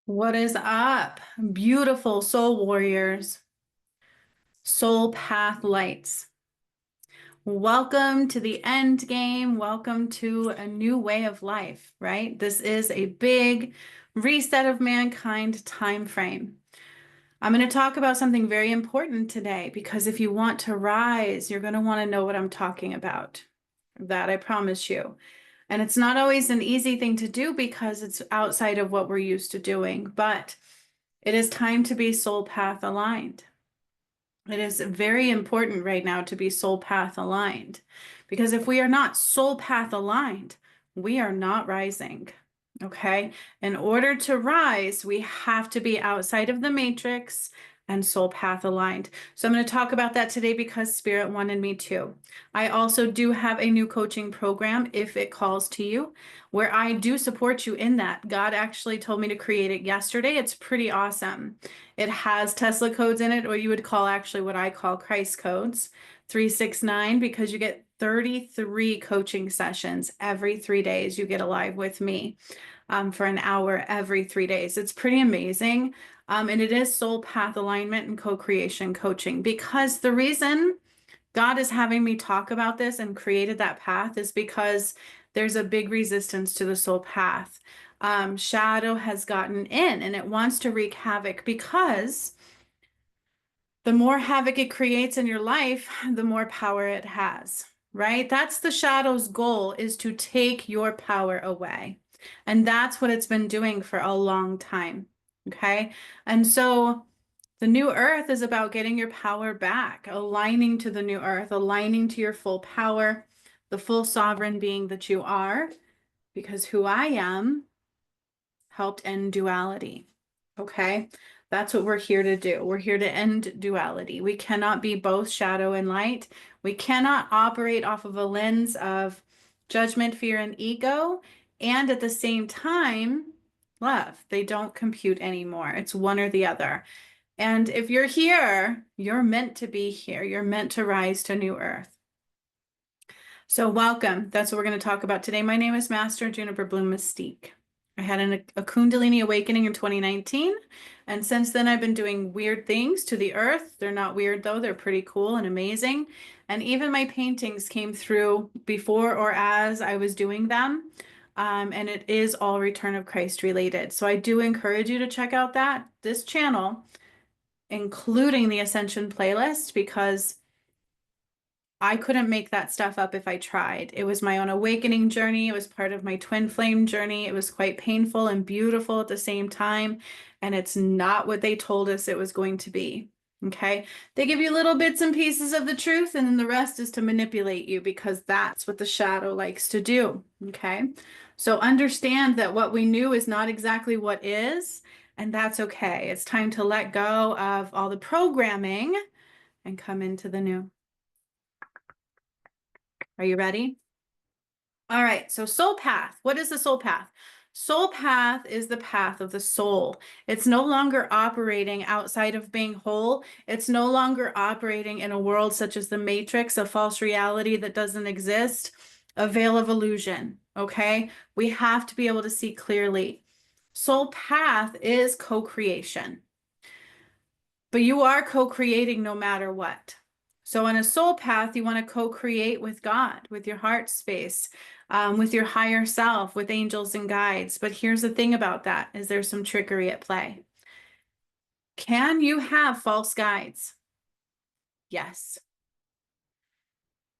What is up, beautiful soul warriors, soul path lights? Welcome to the end game. Welcome to a new way of life, right? This is a big reset of mankind time frame. I'm going to talk about something very important today because if you want to rise, you're going to want to know what I'm talking about. That I promise you. And it's not always an easy thing to do because it's outside of what we're used to doing, but it is time to be soul path aligned. It is very important right now to be soul path aligned because if we are not soul path aligned, we are not rising. Okay. In order to rise, we have to be outside of the matrix and soul path aligned. So I'm going to talk about that today because Spirit wanted me to. I also do have a new coaching program if it calls to you, where I do support you in that. God actually told me to create it yesterday. It's pretty awesome. It has Tesla codes in it, or you would call actually what I call Christ codes, 369, because you get 33 coaching sessions every 3 days. You get alive with me for an hour every 3 days. It's pretty amazing. And it is soul path alignment and co-creation coaching, because the reason God is having me talk about this and created that path is because there's a big resistance to the soul path. Shadow has gotten in and it wants to wreak havoc because the more havoc it creates in your life, the more power it has, right? That's the shadow's goal, is to take your power away. And that's what it's been doing for a long time. Okay. And so the new earth is about getting your power back, aligning to the new earth, aligning to your full power, the full sovereign being that you are, because who I am helped end duality. Okay. That's what we're here to do. We're here to end duality. We cannot be both shadow and light. We cannot operate off of a lens of judgment, fear, and ego, and at the same time, love. They don't compute anymore. It's one or the other. And if you're here, you're meant to be here. You're meant to rise to new earth. So welcome. That's what we're going to talk about today. My name is Master Juniper Bloom Mystique. I had a Kundalini awakening in 2019. And since then, I've been doing weird things to the earth. They're not weird, though. They're pretty cool and amazing. And even my paintings came through before or as I was doing them. And it is all Return of Christ related. So I do encourage you to check out this channel, including the Ascension playlist, because I couldn't make that stuff up if I tried. It was my own awakening journey. It was part of my twin flame journey. It was quite painful and beautiful at the same time. And it's not what they told us it was going to be. Okay. They give you little bits and pieces of the truth, and then the rest is to manipulate you because that's what the shadow likes to do. Okay. So understand that what we knew is not exactly what is, and that's okay. It's time to let go of all the programming and come into the new. Are you ready? All right, so soul path. What is the soul path? Soul path is the path of the soul. It's no longer operating outside of being whole. It's no longer operating in a world such as the Matrix, a false reality that doesn't exist, a veil of illusion, okay? We have to be able to see clearly. Soul path is co-creation, but you are co-creating no matter what. So on a soul path, you want to co-create with God, with your heart space, with your higher self, with angels and guides. But here's the thing about that, is there's some trickery at play. Can you have false guides? Yes.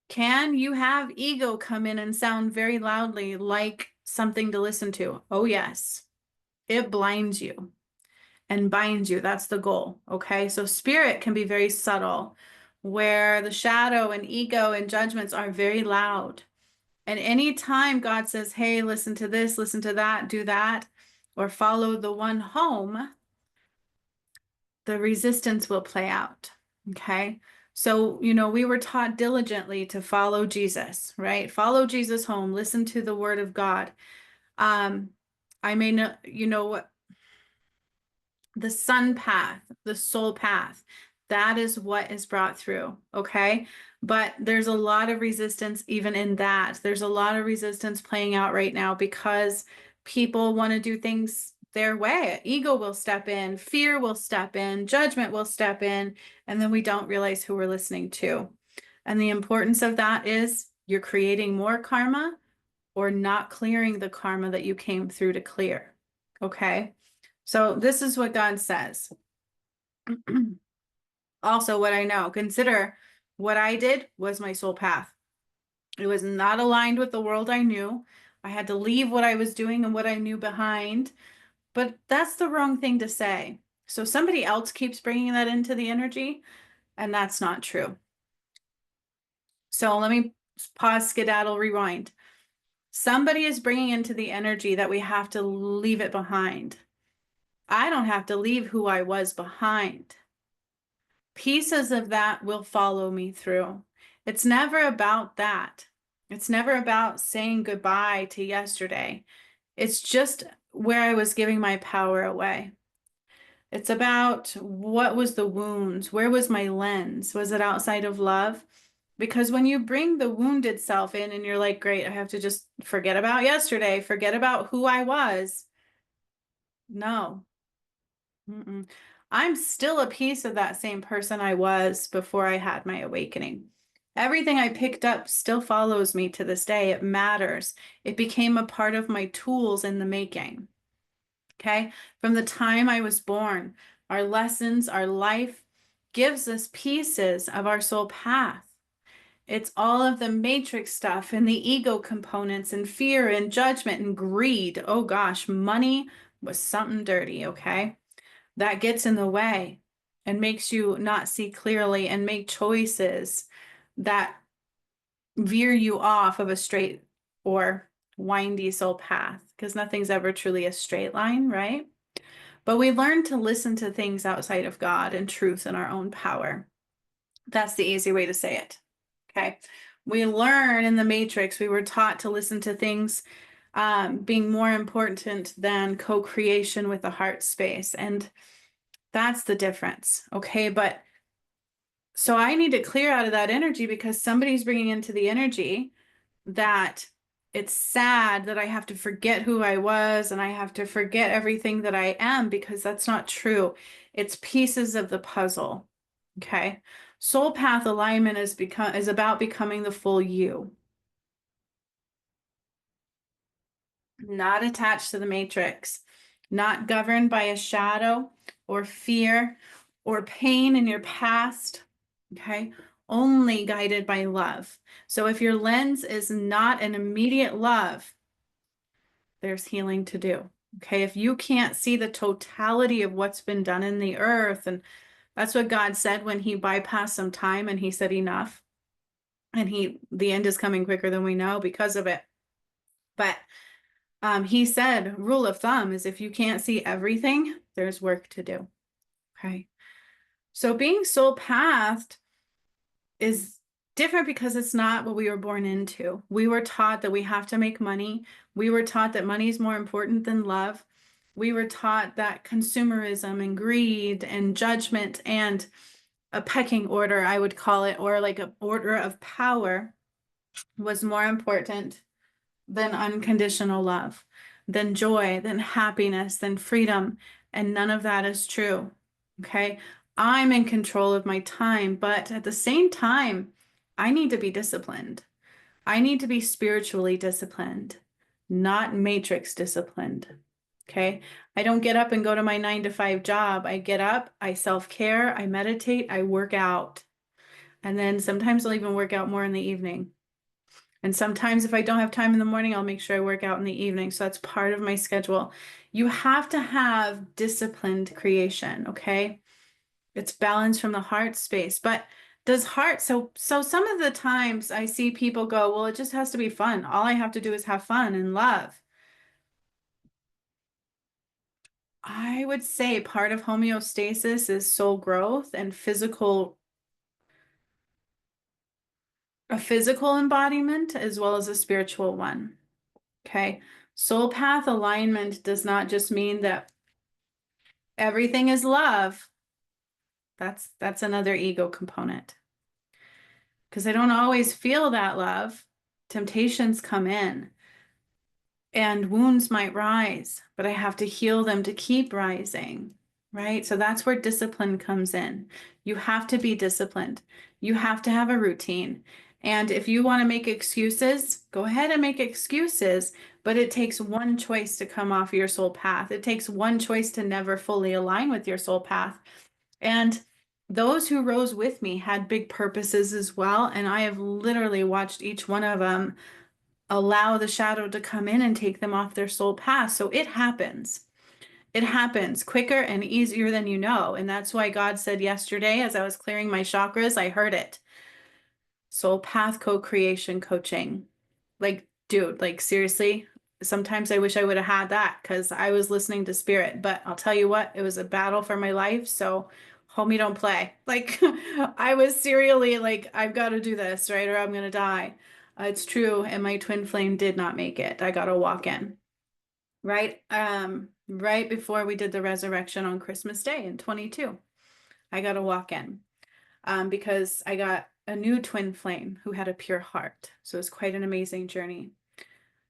Can you have ego come in and sound very loudly like something to listen to? Oh, yes. It blinds you and binds you. That's the goal. Okay. So spirit can be very subtle, where the shadow and ego and judgments are very loud. And anytime God says, hey, listen to this, listen to that, do that, or follow the one home, the resistance will play out. Okay. So, we were taught diligently to follow Jesus, right? Follow Jesus home, listen to the word of God. I may know, what the sun path, the soul path, that is what is brought through. Okay. But there's a lot of resistance even in that. There's a lot of resistance playing out right now because people want to do things their way. Ego will step in, fear will step in, judgment will step in, and then we don't realize who we're listening to. And the importance of that is you're creating more karma or not clearing the karma that you came through to clear. Okay? So this is what God says. Also, what I know, consider what I did was my soul path. It was not aligned with the world I knew. I had to leave what I was doing and what I knew behind. But that's the wrong thing to say. So somebody else keeps bringing that into the energy, and that's not true. So let me pause, skedaddle, rewind. Somebody is bringing into the energy that we have to leave it behind. I don't have to leave who I was behind. Pieces of that will follow me through. It's never about that. It's never about saying goodbye to yesterday. It's just where I was giving my power away. It's about what was the wounds? Where was my lens? Was it outside of love? Because when you bring the wounded self in and you're like, great, I have to just forget about yesterday, forget about who I was. No. Mm-mm. I'm still a piece of that same person I was before I had my awakening. Everything I picked up still follows me to this day. It matters. It became a part of my tools in the making. Okay. From the time I was born, our lessons, our life gives us pieces of our soul path. It's all of the matrix stuff and the ego components and fear and judgment and greed. Oh gosh, money was something dirty. Okay. That gets in the way and makes you not see clearly and make choices that veer you off of a straight or windy soul path, because nothing's ever truly a straight line, right? But we learn to listen to things outside of God and truth and our own power. That's the easy way to say it. Okay. We learn in the matrix, we were taught to listen to things being more important than co-creation with the heart space. And that's the difference. Okay. But so I need to clear out of that energy because somebody's bringing into the energy that it's sad that I have to forget who I was and I have to forget everything that I am, because that's not true. It's pieces of the puzzle. Okay. Soul path alignment is about becoming the full you, not attached to the matrix, not governed by a shadow or fear or pain in your past. Okay. Only guided by love. So if your lens is not an immediate love, there's healing to do. Okay. If you can't see the totality of what's been done in the earth, and that's what God said when he bypassed some time and he said enough. And the end is coming quicker than we know because of it. But he said, rule of thumb is if you can't see everything, there's work to do. Okay. So being soul pathed is different because it's not what we were born into. We were taught that we have to make money. We were taught that money is more important than love. We were taught that consumerism and greed and judgment and a pecking order, I would call it, or like an order of power was more important than unconditional love, than joy, than happiness, than freedom. And none of that is true. Okay. I'm in control of my time, but at the same time, I need to be disciplined. I need to be spiritually disciplined, not matrix disciplined. Okay. I don't get up and go to my 9 to 5 job. I get up, I self-care, I meditate, I work out. And then sometimes I'll even work out more in the evening. And sometimes if I don't have time in the morning, I'll make sure I work out in the evening. So that's part of my schedule. You have to have disciplined creation, okay? It's balance from the heart space. But does heart, so some of the times I see people go, well, it just has to be fun. All I have to do is have fun and love. I would say part of homeostasis is soul growth and a physical embodiment as well as a spiritual one. Okay. Soul path alignment does not just mean that everything is love. That's another ego component. Because I don't always feel that love. Temptations come in. and wounds might rise, but I have to heal them to keep rising, right? So that's where discipline comes in. You have to be disciplined. You have to have a routine. And if you want to make excuses, go ahead and make excuses, but it takes one choice to come off your soul path. It takes one choice to never fully align with your soul path. And those who rose with me had big purposes as well. And I have literally watched each one of them allow the shadow to come in and take them off their soul path. So it happens. It happens quicker and easier than you know. And that's why God said yesterday, as I was clearing my chakras, I heard it. Soul path co-creation coaching. Like, dude, like seriously, sometimes I wish I would have had that because I was listening to spirit. But I'll tell you what, it was a battle for my life. So homie, don't play. Like I was serially like, I've got to do this, right? Or I'm gonna die. It's true. And my twin flame did not make it. I got to walk in. Right? Right before we did the resurrection on Christmas Day in 22. I got to walk in. Because I got a new twin flame who had a pure heart. So it's quite an amazing journey.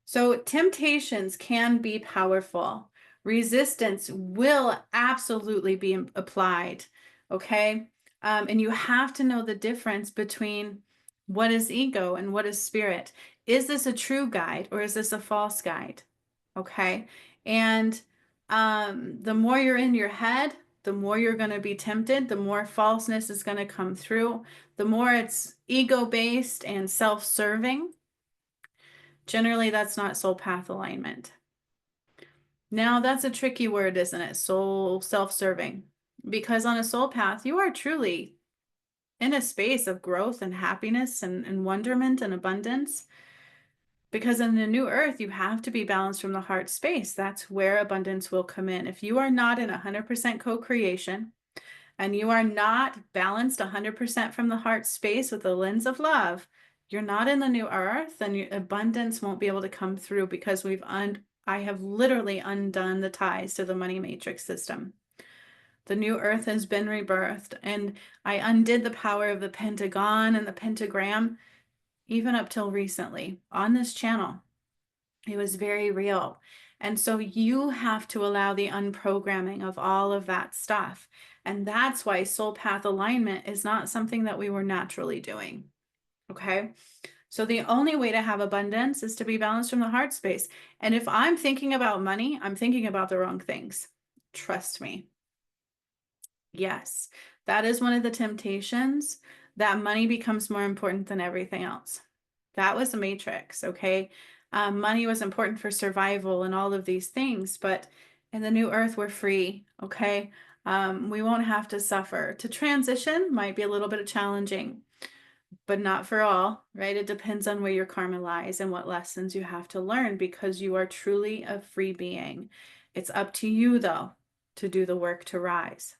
So temptations can be powerful. Resistance will absolutely be applied. Okay. And you have to know the difference between what is ego and what is spirit. Is this a true guide or is this a false guide? Okay. And the more you're in your head, the more you're going to be tempted, the more falseness is going to come through, the more it's ego-based and self-serving. Generally, that's not soul path alignment. Now, that's a tricky word, isn't it? Soul self-serving. Because on a soul path, you are truly in a space of growth and happiness and wonderment and abundance. Because in the new earth, you have to be balanced from the heart space. That's where abundance will come in. If you are not in 100% co-creation and you are not balanced 100% from the heart space with the lens of love, you're not in the new earth and your abundance won't be able to come through because I have literally undone the ties to the money matrix system. The new earth has been rebirthed and I undid the power of the pentagon and the pentagram even up till recently on this channel. It was very real. And so you have to allow the unprogramming of all of that stuff. And that's why soul path alignment is not something that we were naturally doing. Okay. So the only way to have abundance is to be balanced from the heart space. And if I'm thinking about money, I'm thinking about the wrong things. Trust me. Yes, that is one of the temptations, that money becomes more important than everything else. That was a matrix, okay? Money was important for survival and all of these things, but in the new earth, we're free, okay? We won't have to suffer. To transition might be a little bit challenging, but not for all, right? It depends on where your karma lies and what lessons you have to learn because you are truly a free being. It's up to you, though, to do the work to rise.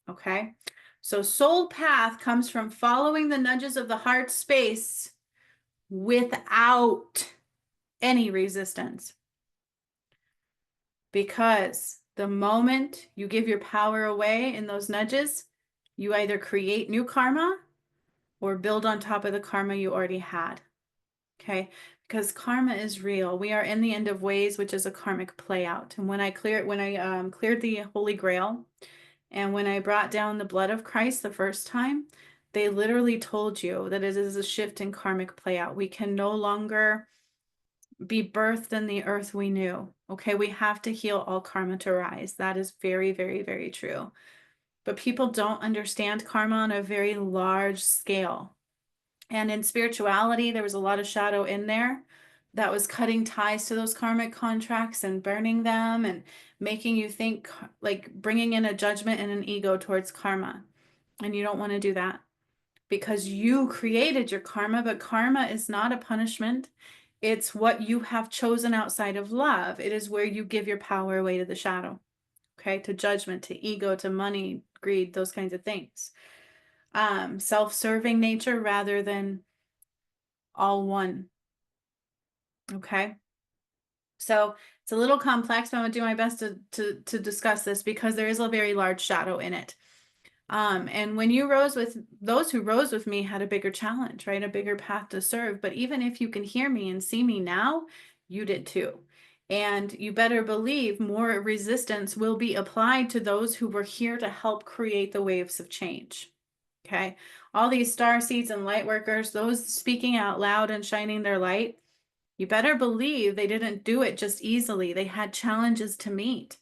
Okay, so soul path comes from following the nudges of the heart space without any resistance. Because the moment you give your power away in those nudges, you either create new karma or build on top of the karma you already had. Okay, because karma is real. We are in the end of ways, which is a karmic play out. And when I cleared the Holy Grail, and when I brought down the blood of Christ the first time, they literally told you that it is a shift in karmic play out. We can no longer be birthed in the earth we knew. Okay, we have to heal all karma to rise. That is very, very, very true. But people don't understand karma on a very large scale. And in spirituality, there was a lot of shadow in there that was cutting ties to those karmic contracts and burning them and making you think, like bringing in a judgment and an ego towards karma. And you don't want to do that because you created your karma, but karma is not a punishment. It's what you have chosen outside of love. It is where you give your power away to the shadow, okay, to judgment, to ego, to money, greed, those kinds of things. Self-serving nature rather than all one. Okay. So it's a little complex, but I'm gonna do my best to discuss this because there is a very large shadow in it. And when you rose with those who rose with me had a bigger challenge, right? A bigger path to serve. But even if you can hear me and see me now, you did too. And you better believe more resistance will be applied to those who were here to help create the waves of change. Okay. All these star seeds and light workers, those speaking out loud and shining their light, you better believe they didn't do it just easily. They had challenges to meet.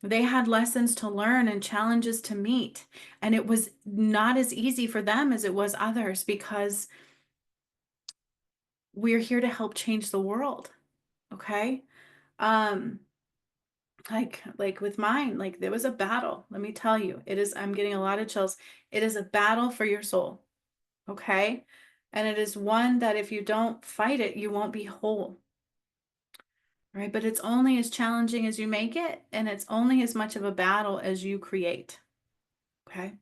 They had lessons to learn and challenges to meet. And it was not as easy for them as it was others, because we're here to help change the world. Okay. Um, like with mine, like there was a battle. Let me tell you, I'm getting a lot of chills. It is a battle for your soul. Okay. And it is one that if you don't fight it, you won't be whole. Right. But it's only as challenging as you make it, and it's only as much of a battle as you create. Okay.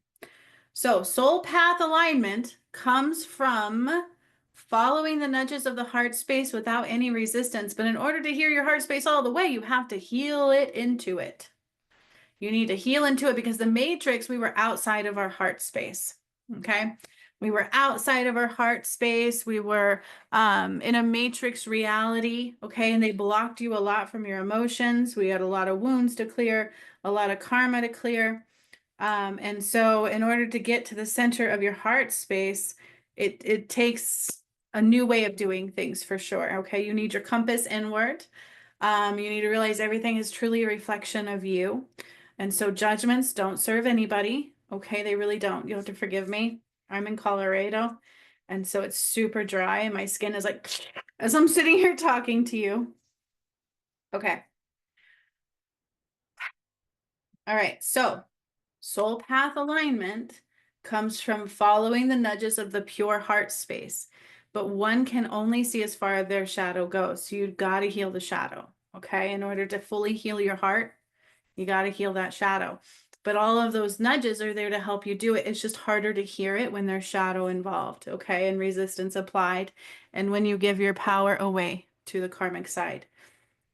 So soul path alignment comes from following the nudges of the heart space without any resistance. But in order to hear your heart space all the way, you have to heal it into it. You need to heal into it, because the matrix, we were outside of our heart space. Okay. We were outside of our heart space. We were in a matrix reality. Okay. And they blocked you a lot from your emotions. We had a lot of wounds to clear, a lot of karma to clear. And so in order to get to the center of your heart space, it takes a new way of doing things for sure. Okay. You need your compass inward. You need to realize everything is truly a reflection of you. And so judgments don't serve anybody. Okay. They really don't. You'll have to forgive me. I'm in Colorado. And so it's super dry and my skin is like, as I'm sitting here talking to you. Okay. All right. So soul path alignment comes from following the nudges of the pure heart space, but one can only see as far as their shadow goes. So you've got to heal the shadow. Okay. In order to fully heal your heart, you got to heal that shadow. But all of those nudges are there to help you do it. It's just harder to hear it when there's shadow involved. Okay. And resistance applied. And when you give your power away to the karmic side.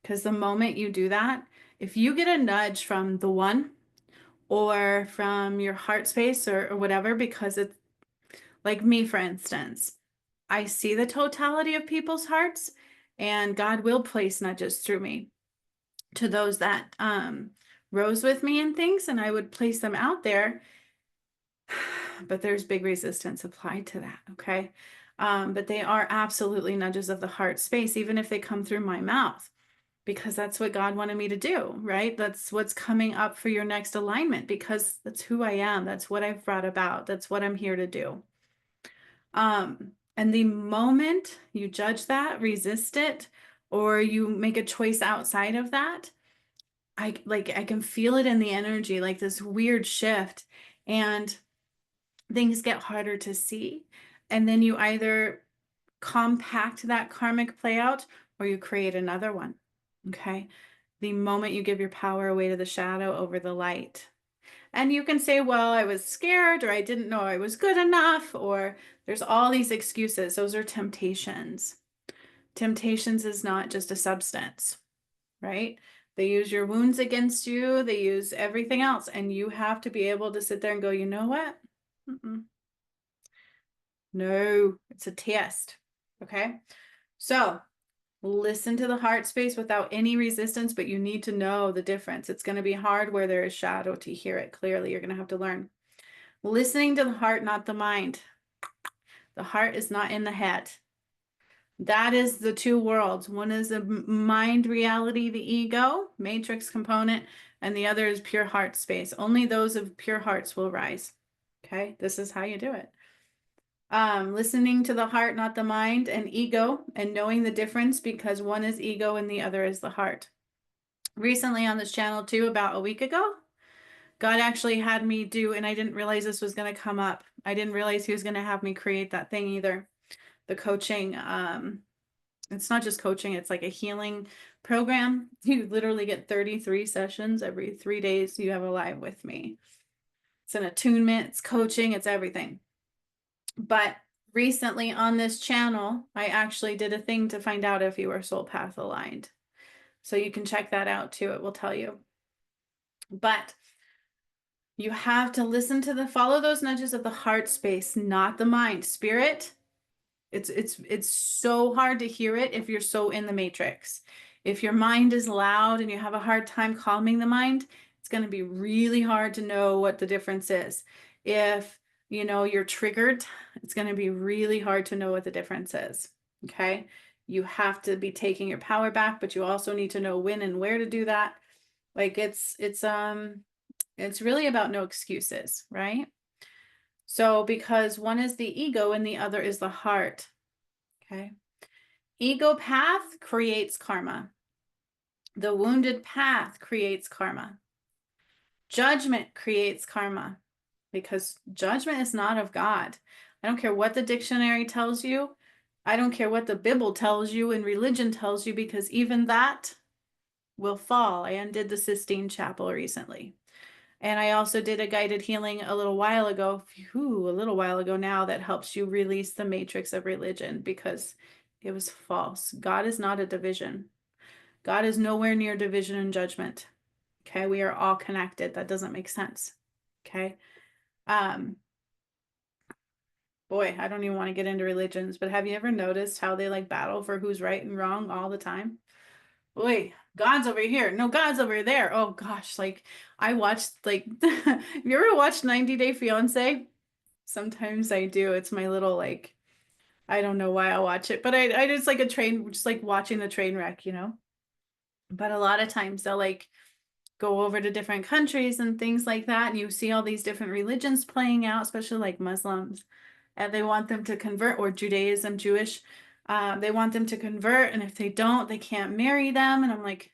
Because the moment you do that, if you get a nudge from the one, or from your heart space, or whatever, because it's like me, for instance, I see the totality of people's hearts, and God will place nudges through me to those that rose with me and things, and I would place them out there. But there's big resistance applied to that. Okay. But they are absolutely nudges of the heart space, even if they come through my mouth, because that's what God wanted me to do, right? That's what's coming up for your next alignment, because that's who I am. That's what I've brought about. That's what I'm here to do. And the moment you judge that, resist it, or you make a choice outside of that, I can feel it in the energy, like this weird shift, and things get harder to see. And then you either compact that karmic play out, or you create another one. Okay. The moment you give your power away to the shadow over the light. And you can say, well, I was scared, or I didn't know I was good enough, or there's all these excuses. Those are temptations. Temptations is not just a substance, right? They use your wounds against you. They use everything else. And you have to be able to sit there and go, you know what? No, it's a test. Okay. So listen to the heart space without any resistance, but you need to know the difference. It's going to be hard where there is shadow to hear it clearly. You're going to have to learn. Listening to the heart, not the mind. The heart is not in the head. That is the two worlds. One is a mind reality, the ego, matrix component, and the other is pure heart space. Only those of pure hearts will rise. Okay, this is how you do it. Listening to the heart, not the mind, and ego, and knowing the difference, because one is ego and the other is the heart. Recently on this channel too, about a week ago, God actually had me do, and I didn't realize this was going to come up. I didn't realize he was going to have me create that thing either. The coaching, it's not just coaching, it's like a healing program. You literally get 33 sessions every 3 days. You have a live with me. It's an attunement, it's coaching, it's everything. But recently on this channel, I actually did a thing to find out if you were soul path aligned. So you can check that out too. It will tell you. But you have to listen to follow those nudges of the heart space, not the mind. Spirit, it's so hard to hear it if you're so in the matrix. If your mind is loud and you have a hard time calming the mind, it's going to be really hard to know what the difference is. If, you're triggered, it's going to be really hard to know what the difference is. Okay? You have to be taking your power back, but you also need to know when and where to do that. Like it's really about no excuses, right? So because one is the ego and the other is the heart. Okay? Ego path creates karma. The wounded path creates karma. Judgment creates karma because judgment is not of God. I don't care what the dictionary tells you. I don't care what the Bible tells you and religion tells you, because even that will fall. I undid the Sistine Chapel recently. And I also did a guided healing a little while ago, now, that helps you release the matrix of religion because it was false. God is not a division. God is nowhere near division and judgment. Okay, we are all connected. That doesn't make sense. Okay. Boy, I don't even want to get into religions, but have you ever noticed how they like battle for who's right and wrong all the time? Boy, God's over here. No, God's over there. Oh gosh, like I watched like have you ever watched 90 Day Fiance? Sometimes I do. It's my little like I don't know why I watch it, but I just like a train, just like watching the train wreck. But a lot of times they'll like go over to different countries and things like that, and you see all these different religions playing out, especially like Muslims, and they want them to convert, or Judaism, Jewish. They want them to convert, and if they don't, they can't marry them. And I'm like,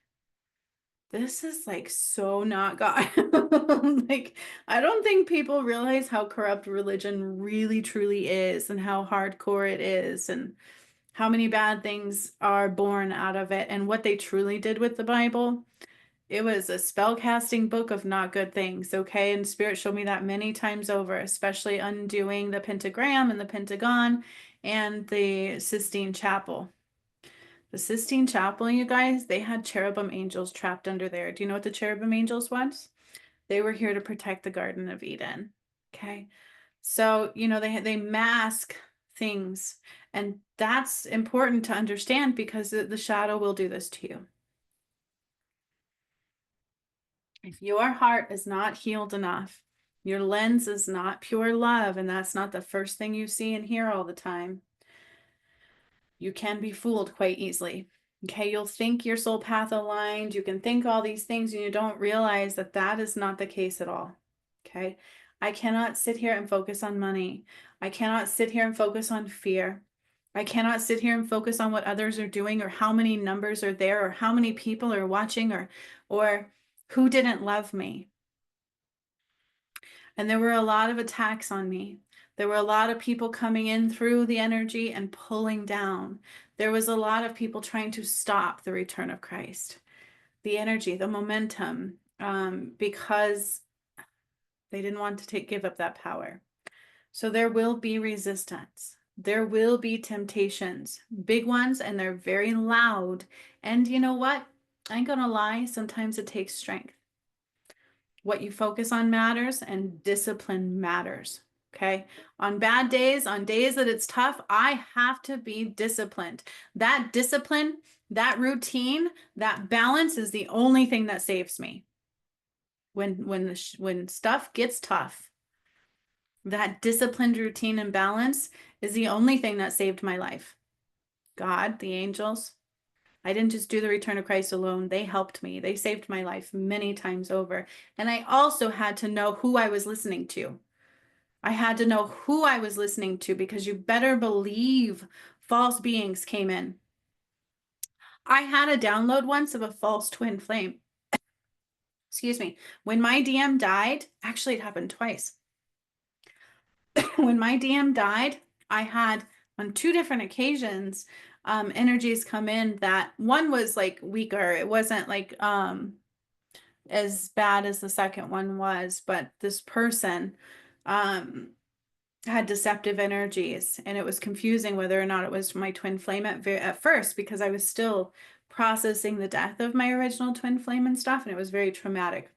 this is like so not God. Like, I don't think people realize how corrupt religion really truly is and how hardcore it is and how many bad things are born out of it and what they truly did with the Bible. It was a spell casting book of not good things, okay? And Spirit showed me that many times over, especially undoing the pentagram and the pentagon and the Sistine Chapel. The Sistine Chapel, you guys, they had cherubim angels trapped under there. Do you know what the cherubim angels was? They were here to protect the Garden of Eden. Okay. So, they mask things. And that's important to understand because the shadow will do this to you. If your heart is not healed enough, your lens is not pure love, and that's not the first thing you see and hear all the time, you can be fooled quite easily. Okay, you'll think your soul path aligned, you can think all these things, and you don't realize that that is not the case at all. Okay, I cannot sit here and focus on money. I cannot sit here and focus on fear. I cannot sit here and focus on what others are doing or how many numbers are there or how many people are watching or who didn't love me. And there were a lot of attacks on me. There were a lot of people coming in through the energy and pulling down. There was a lot of people trying to stop the return of Christ, the energy, the momentum, because they didn't want to give up that power. So there will be resistance. There will be temptations, big ones, and they're very loud. And you know what? I ain't gonna lie, sometimes it takes strength. What you focus on matters, and discipline matters. Okay. On bad days, on days that it's tough, I have to be disciplined. That discipline, that routine, that balance is the only thing that saves me. When stuff gets tough, that disciplined routine and balance is the only thing that saved my life. God, the angels, I didn't just do the return of Christ alone. They helped me. They saved my life many times over. And I also had to know who I was listening to. I had to know who I was listening to, because you better believe false beings came in. I had a download once of a false twin flame. Excuse me. When my DM died, actually it happened twice. When my DM died, I had on two different occasions energies come in that one was like weaker. It wasn't like as bad as the second one was, but this person had deceptive energies, and it was confusing whether or not it was my twin flame at first, because I was still processing the death of my original twin flame and stuff, and it was very traumatic.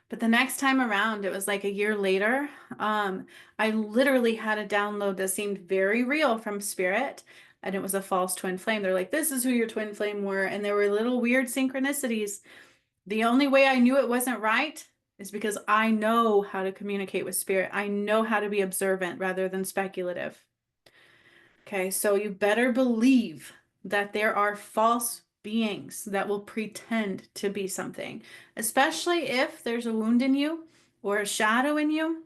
But the next time around, it was like a year later. I literally had a download that seemed very real from spirit. and it was a false twin flame. They're like, this is who your twin flame were. And there were little weird synchronicities. The only way I knew it wasn't right is because I know how to communicate with spirit. I know how to be observant rather than speculative. Okay, so you better believe that there are false beings that will pretend to be something, especially if there's a wound in you or a shadow in you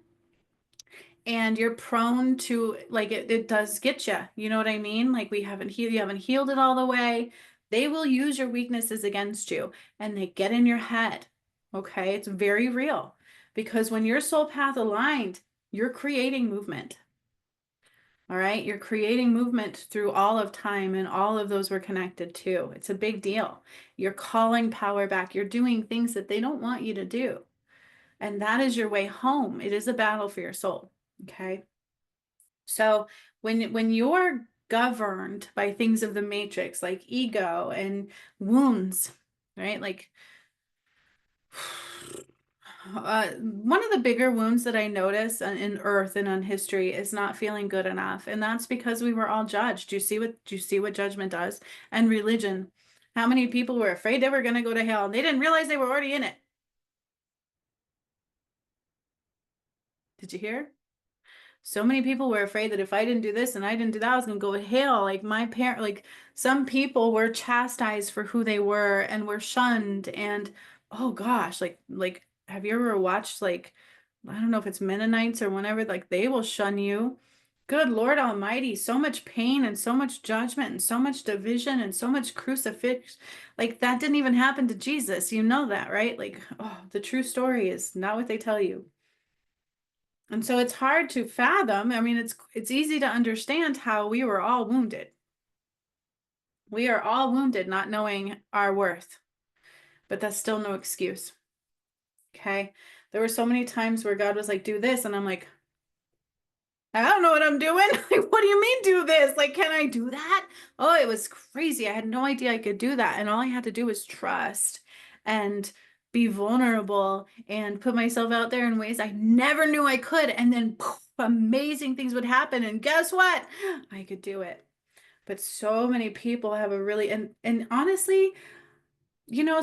and you're prone to like it does get you. You know what I mean? Like you haven't healed it all the way. They will use your weaknesses against you and they get in your head. Okay, it's very real because when your soul path aligned, you're creating movement. All right, you're creating movement through all of time, and all of those were connected too. It's a big deal. You're calling power back. You're doing things that they don't want you to do. And that is your way home. It is a battle for your soul. Okay. So when you're governed by things of the matrix, like ego and wounds, right? Like one of the bigger wounds that I notice in Earth and on history is not feeling good enough, and that's because we were all judged. Do you see what judgment does? And religion. How many people were afraid they were going to go to hell and they didn't realize they were already in it? Did you hear? So many people were afraid that if I didn't do this and I didn't do that, I was going to go to hell. Like like some people were chastised for who they were and were shunned. And oh gosh, have you ever watched I don't know if it's Mennonites or whatever, like they will shun you. Good Lord Almighty, so much pain and so much judgment and so much division and so much crucifix. Like that didn't even happen to Jesus. You know that, right? Like, oh, the true story is not what they tell you. And so it's hard to fathom. I mean, it's easy to understand how we were all wounded. We are all wounded not knowing our worth, but that's still no excuse. Okay? There were so many times where God was like, do this, and I'm like, I don't know what I'm doing. Like, what do you mean do this? Like, can I do that? Oh, it was crazy. I had no idea I could do that. And all I had to do was trust and be vulnerable and put myself out there in ways I never knew I could. And then poof, amazing things would happen. And guess what? I could do it. But so many people have a really and honestly,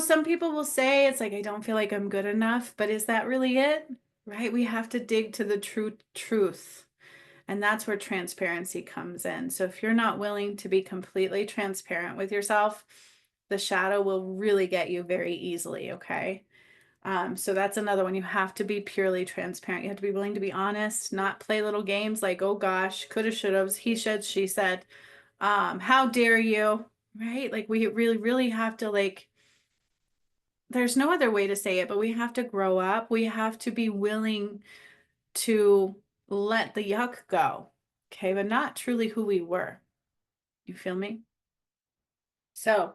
some people will say it's like I don't feel like I'm good enough, but is that really it? Right? We have to dig to the true truth. And that's where transparency comes in. So if you're not willing to be completely transparent with yourself, the shadow will really get you very easily, okay? So that's another one. You have to be purely transparent. You have to be willing to be honest, not play little games like, oh gosh, coulda, shoulda, he said, she said, how dare you, right? Like we really, really have to there's no other way to say it, but we have to grow up. We have to be willing to let the yuck go, okay, but not truly who we were. You feel me? So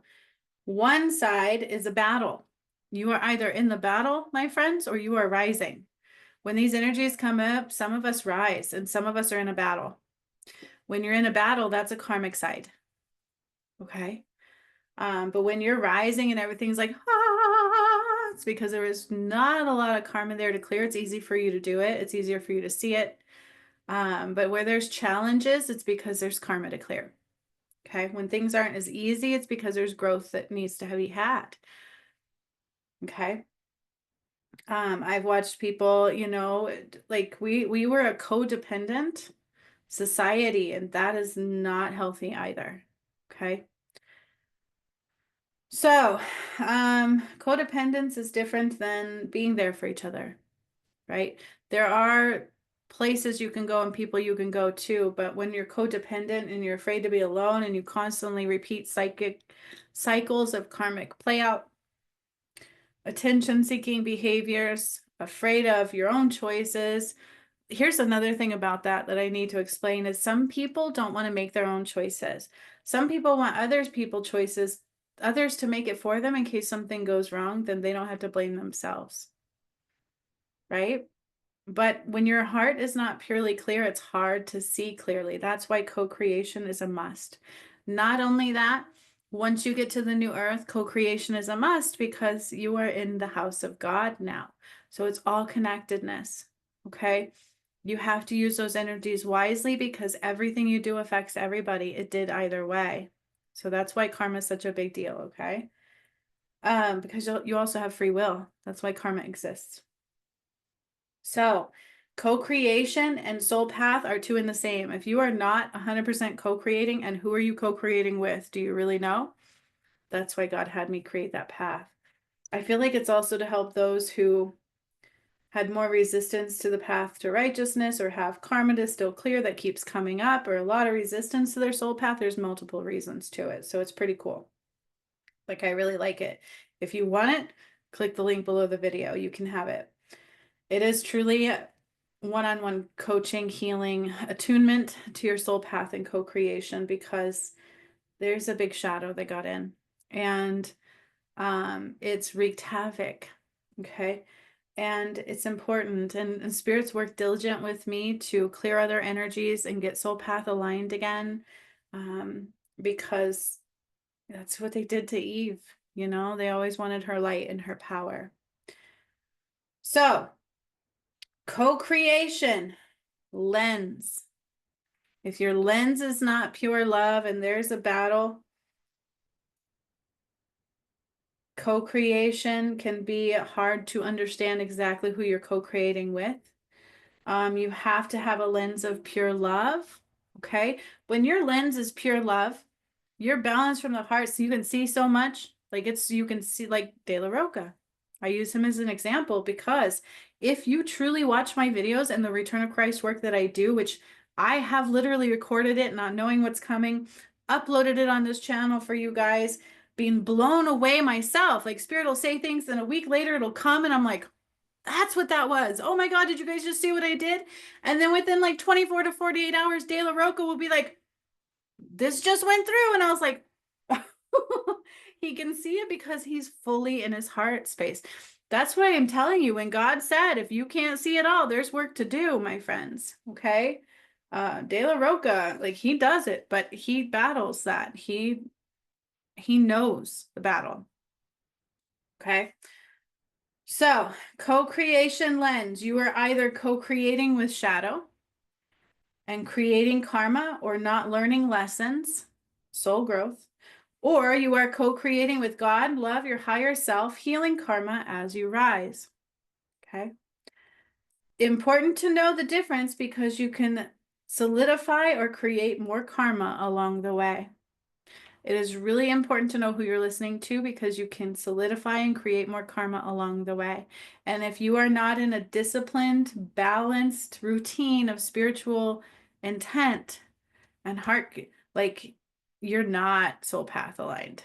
one side is a battle. You are either in the battle, my friends, or you are rising. When these energies come up, some of us rise and some of us are in a battle. When you're in a battle, that's a karmic side. Okay. But when you're rising and everything's like, it's because there is not a lot of karma there to clear. It's easy for you to do it. It's easier for you to see it. But where there's challenges, it's because there's karma to clear. Okay. When things aren't as easy, it's because there's growth that needs to be had. Okay. I've watched people, like we were a codependent society, and that is not healthy either. Okay. So, codependence is different than being there for each other, right? There are places you can go and people you can go to, but when you're codependent and you're afraid to be alone and you constantly repeat psychic cycles of karmic play out, attention-seeking behaviors, afraid of your own choices. Here's another thing about that I need to explain is some people don't want to make their own choices. Some people want others to make it for them in case something goes wrong, then they don't have to blame themselves. Right? But when your heart is not purely clear, it's hard to see clearly. That's why co-creation is a must. Not only that, once you get to the new earth, co-creation is a must because you are in the house of God now. So it's all connectedness. Okay. You have to use those energies wisely because everything you do affects everybody. It did either way. So that's why karma is such a big deal, okay? Because you also have free will. That's why karma exists. So co-creation and soul path are two in the same. If you are not 100% co-creating, and who are you co-creating with? Do you really know? That's why God had me create that path. I feel like it's also to help those who had more resistance to the path to righteousness or have karma to still clear that keeps coming up, or a lot of resistance to their soul path. There's multiple reasons to it. So it's pretty cool. Like, I really like it. If you want it, click the link below the video. You can have it. It is truly one-on-one coaching, healing, attunement to your soul path and co-creation, because there's a big shadow that got in, and it's wreaked havoc. Okay. And it's important, and spirits work diligent with me to clear other energies and get soul path aligned again, because that's what they did to Eve. You know, they always wanted her light and her power. So co-creation lens. If your lens is not pure love and there's a battle, co-creation can be hard to understand exactly who you're co-creating with. You have to have a lens of pure love. Okay. When your lens is pure love, you're balanced from the heart, so you can see so much. Like, you can see, like De La Roca. I use him as an example because if you truly watch my videos and the Return of Christ work that I do, which I have literally recorded it, not knowing what's coming, uploaded it on this channel for you guys, being blown away myself. Like, Spirit will say things, then a week later it'll come and I'm like, that's what that was. Oh my God, did you guys just see what I did? And then within like 24 to 48 hours, De La Roca will be like, this just went through. And I was like, he can see it because he's fully in his heart space. That's what I'm telling you. When God said, if you can't see it all, there's work to do, my friends. Okay. De La Roca, like, he does it, but he battles that. He knows the battle. Okay. So co-creation lens, you are either co-creating with shadow and creating karma or not learning lessons, soul growth, or you are co-creating with God, love, your higher self, healing karma as you rise. Okay. Important to know the difference because you can solidify or create more karma along the way. It is really important to know who you're listening to because you can solidify and create more karma along the way. And if you are not in a disciplined, balanced routine of spiritual intent and heart, like, you're not soul path aligned.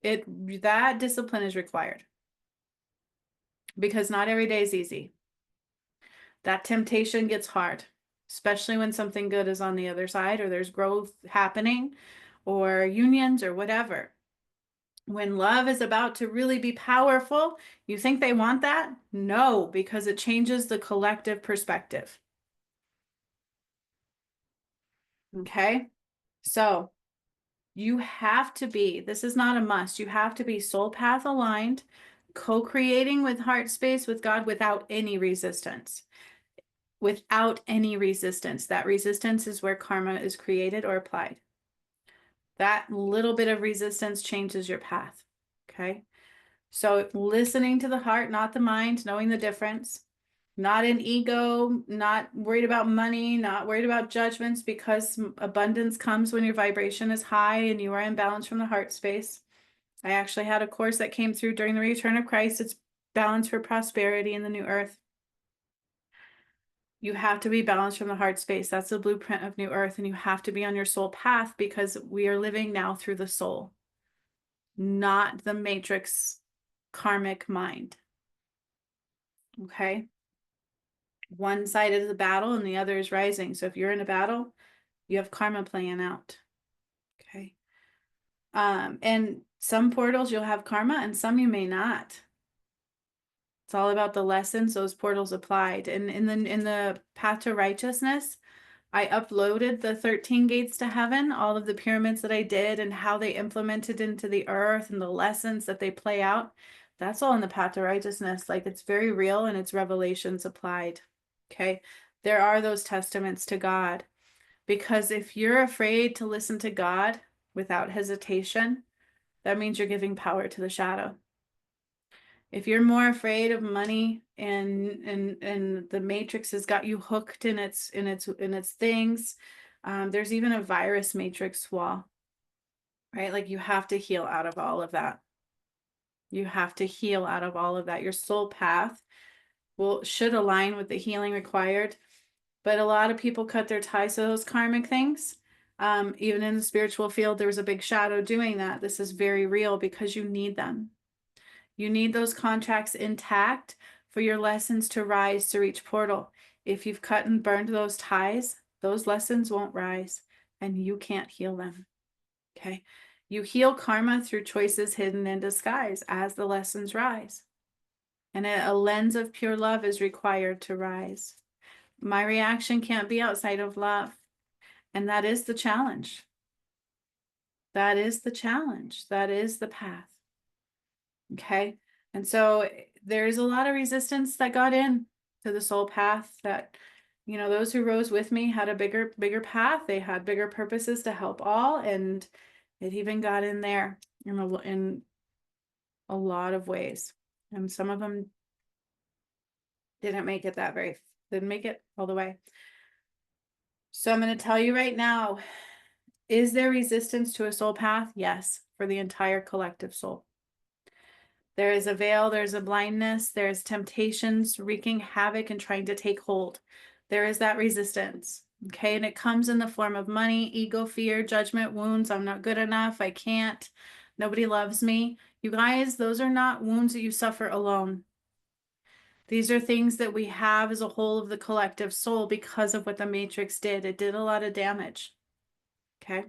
That discipline is required because not every day is easy. That temptation gets hard, especially when something good is on the other side or there's growth happening or unions or whatever. When love is about to really be powerful, you think they want that? No, because it changes the collective perspective. Okay? So you have to be, this is not a must, you have to be soul path aligned, co-creating with heart space with God without any resistance. Without any resistance. That resistance is where karma is created or applied. That little bit of resistance changes your path. Okay? So listening to the heart, not the mind, knowing the difference, not in ego, not worried about money, not worried about judgments, because abundance comes when your vibration is high and you are in balance from the heart space. I actually had a course that came through during the Return of Christ. It's Balance for Prosperity in the New Earth. You have to be balanced from the heart space. That's the blueprint of New Earth. And you have to be on your soul path because we are living now through the soul, not the matrix karmic mind. Okay. One side is a battle and the other is rising. So if you're in a battle, you have karma playing out. Okay. And some portals you'll have karma and some you may not. It's all about the lessons those portals applied. And in the path to righteousness, I uploaded the 13 gates to heaven, all of the pyramids that I did and how they implemented into the earth and the lessons that they play out. That's all in the path to righteousness. Like, it's very real and it's revelations applied. Okay. there are those testaments to God. Because if you're afraid to listen to God without hesitation, that means you're giving power to the shadow. If you're more afraid of money and the matrix has got you hooked in its things, there's even a virus matrix wall, right? Like you have to heal out of all of that. You have to heal out of all of that. Your soul path should align with the healing required. But a lot of people cut their ties to those karmic things. Even in the spiritual field, there's a big shadow doing that. This is very real because you need them. You need those contracts intact for your lessons to rise to reach portal. If you've cut and burned those ties, those lessons won't rise and you can't heal them. Okay. You heal karma through choices hidden in disguise as the lessons rise. And a lens of pure love is required to rise. My reaction can't be outside of love. And that is the challenge. That is the challenge. That is the path. Okay. And so there's a lot of resistance that got in to the soul path that, those who rose with me had a bigger path. They had bigger purposes to help all. And it even got in there in a lot of ways. And some of them didn't make it all the way. So I'm going to tell you right now, is there resistance to a soul path? Yes, for the entire collective soul. There is a veil, there's a blindness, there's temptations wreaking havoc and trying to take hold. There is that resistance, okay? And it comes in the form of money, ego, fear, judgment, wounds. I'm not good enough. I can't. Nobody loves me. You guys, those are not wounds that you suffer alone. These are things that we have as a whole of the collective soul because of what the Matrix did. It did a lot of damage, okay?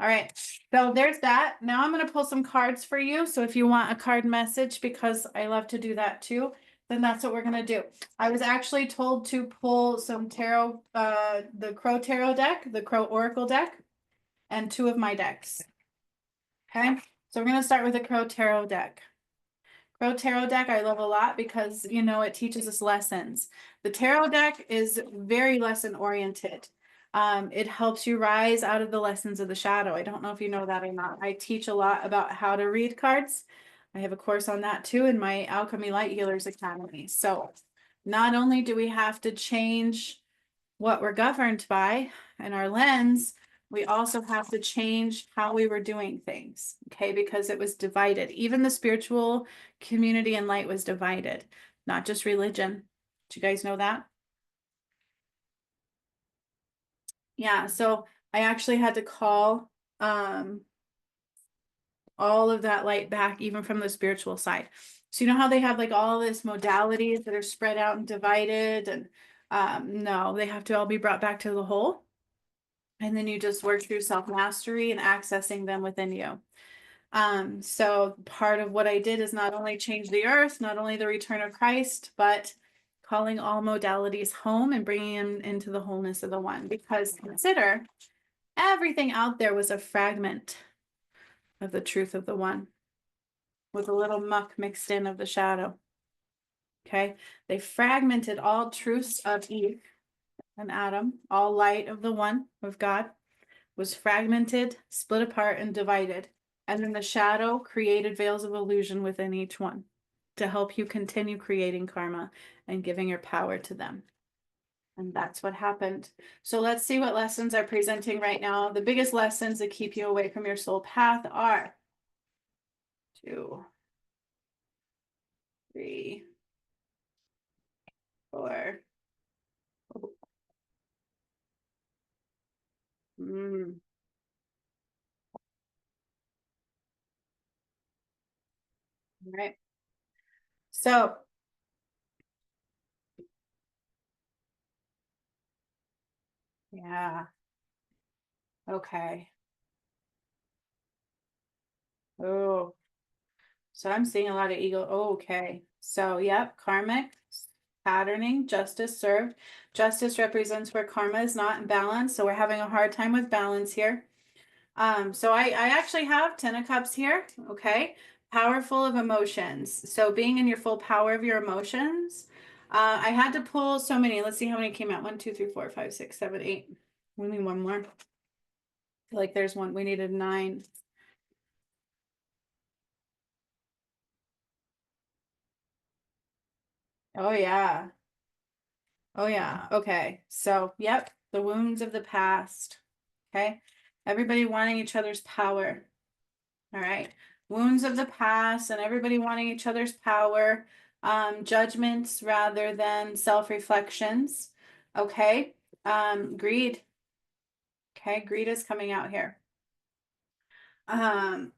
All right, so there's that. Now I'm going to pull some cards for you. So if you want a card message, because I love to do that too, then that's what we're going to do. I was actually told to pull some tarot, the Crow Tarot deck, the Crow Oracle deck, and 2 of my decks. Okay, so we're going to start with the Crow Tarot deck. Crow Tarot deck I love a lot because, it teaches us lessons. The Tarot deck is very lesson oriented. It helps you rise out of the lessons of the shadow. I don't know if you know that or not. I teach a lot about how to read cards. I have a course on that too in my Alchemy Light Healers Academy. So not only do we have to change what we're governed by and our lens, we also have to change how we were doing things, okay? Because it was divided. Even the spiritual community and light was divided, not just religion. Do you guys know that? Yeah, so I actually had to call all of that light back, even from the spiritual side. So you know how they have like all this modalities that are spread out and divided, and no, they have to all be brought back to the whole. And then you just work through self-mastery and accessing them within you. So part of what I did is not only change the earth, not only the return of Christ, but calling all modalities home and bringing them into the wholeness of the one. Because consider everything out there was a fragment of the truth of the one with a little muck mixed in of the shadow. Okay. They fragmented all truths of Eve and Adam, all light of the one of God was fragmented, split apart, and divided. And then the shadow created veils of illusion within each one to help you continue creating karma and giving your power to them. And that's what happened. So let's see what lessons are presenting right now. The biggest lessons that keep you away from your soul path are 2, 3, 4. All right. So yeah. Okay. Oh, so I'm seeing a lot of ego. Oh, okay. So, yep, karmic patterning, justice served. Justice represents where karma is not in balance. So we're having a hard time with balance here. So I actually have 10 of Cups here. Okay. Powerful of emotions. So being in your full power of your emotions. I had to pull so many. Let's see how many came out. 1, 2, 3, 4, 5, 6, 7, 8. We need one more. I feel like there's one. We needed 9. Oh yeah. Oh yeah. Okay. So, yep, the wounds of the past. Okay. Everybody wanting each other's power. All right. Wounds of the past and everybody wanting each other's power. Judgments rather than self-reflections. Okay. Greed. Okay, greed is coming out here. Um,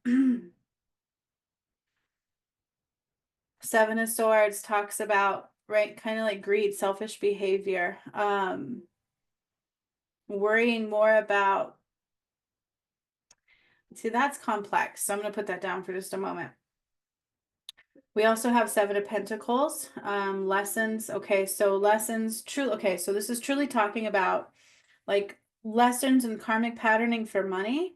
Seven of Swords talks about, right, kind of like greed, selfish behavior, worrying more about, see, that's complex. So I'm going to put that down for just a moment. We also have Seven of Pentacles, lessons. Okay, so lessons, true. Okay, so this is truly talking about like lessons and karmic patterning for money.